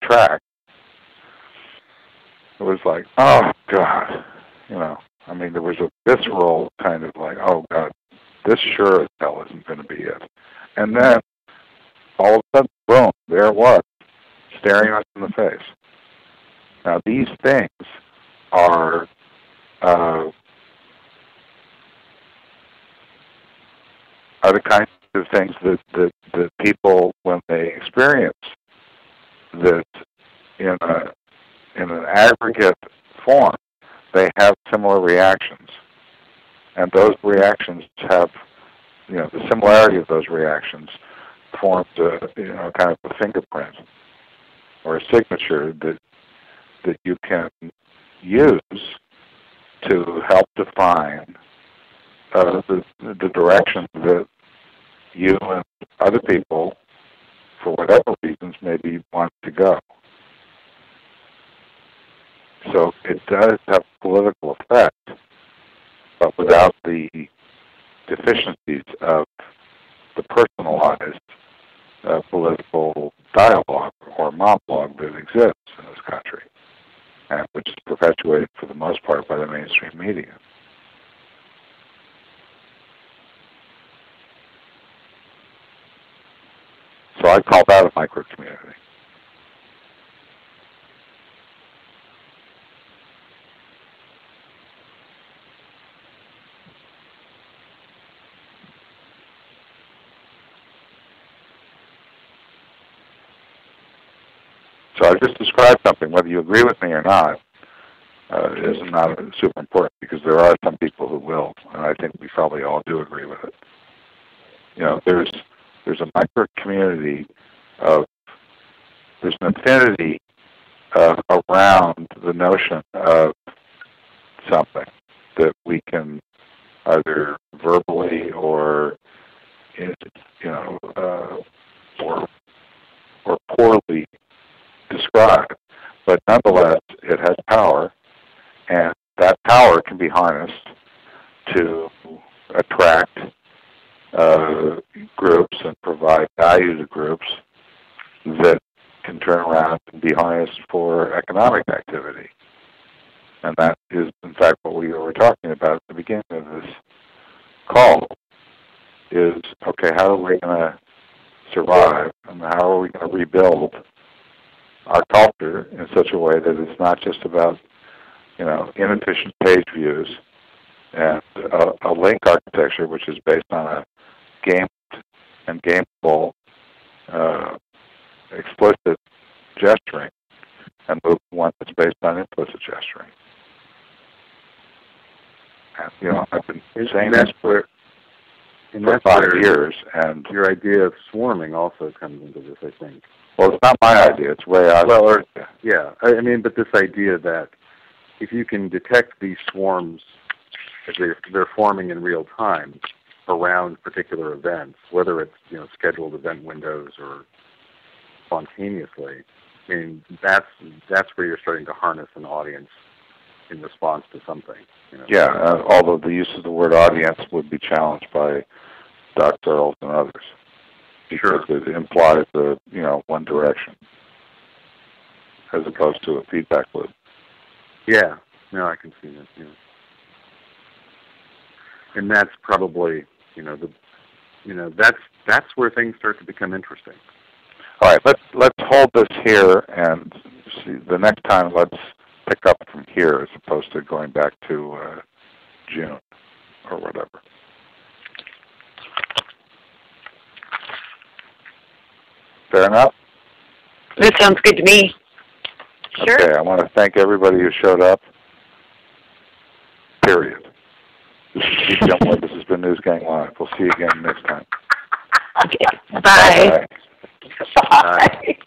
track, it was like, oh, God. I mean, there was a visceral kind of like, oh, God, this sure as hell isn't going to be it. And then, all of a sudden, boom, there it was, staring us in the face. Now, these things are the kinds of things that people, when they experience that in an aggregate form, they have similar reactions. And those reactions have, the similarity of those reactions forms kind of a fingerprint or a signature that you can use to help define the direction that you and other people, for whatever reasons, maybe want to go. So it does have a political effect, but without the deficiencies of the personalized political dialogue or monologue that exists in this country, and which is perpetuated for the most part by the mainstream media. So I call that a micro-community. So I just described something, whether you agree with me or not, is not super important, because there are some people who will, and I think we probably all do agree with it. There's a micro-community there's an affinity around the notion of something that we can either verbally or or poorly described. But nonetheless, it has power, and that power can be harnessed to attract groups and provide value to groups that can turn around and be harnessed for economic activity. And that is, in fact, what we were talking about at the beginning of this call, is, okay, how are we going to survive, and how are we going to rebuild our culture in such a way that it's not just about, inefficient page views and a link architecture which is based on a gamed and gameable explicit gesturing, and move to one that's based on implicit gesturing. And, I've been saying this for 5 years, and your idea of swarming also comes into this, I think. Well, it's not my idea. It's way out. Yeah. I mean, but this idea that if you can detect these swarms as they're forming in real time around particular events, whether it's scheduled event windows or spontaneously, I mean, that's where you're starting to harness an audience in response to something. Yeah, although the use of the word audience would be challenged by Dr. Earls and others, because it implies one direction as opposed to a feedback loop. Yeah, no, I can see that. Yeah. And that's probably that's where things start to become interesting. All right, let's hold this here, and see the next time. Let's pick up from here as opposed to going back to June or whatever. Fair enough? That sounds good to me. Sure. Okay, I want to thank everybody who showed up. Period. This is Steve Gilmore. This has been NewsGang Live. We'll see you again next time. Okay. Bye. Bye. Bye.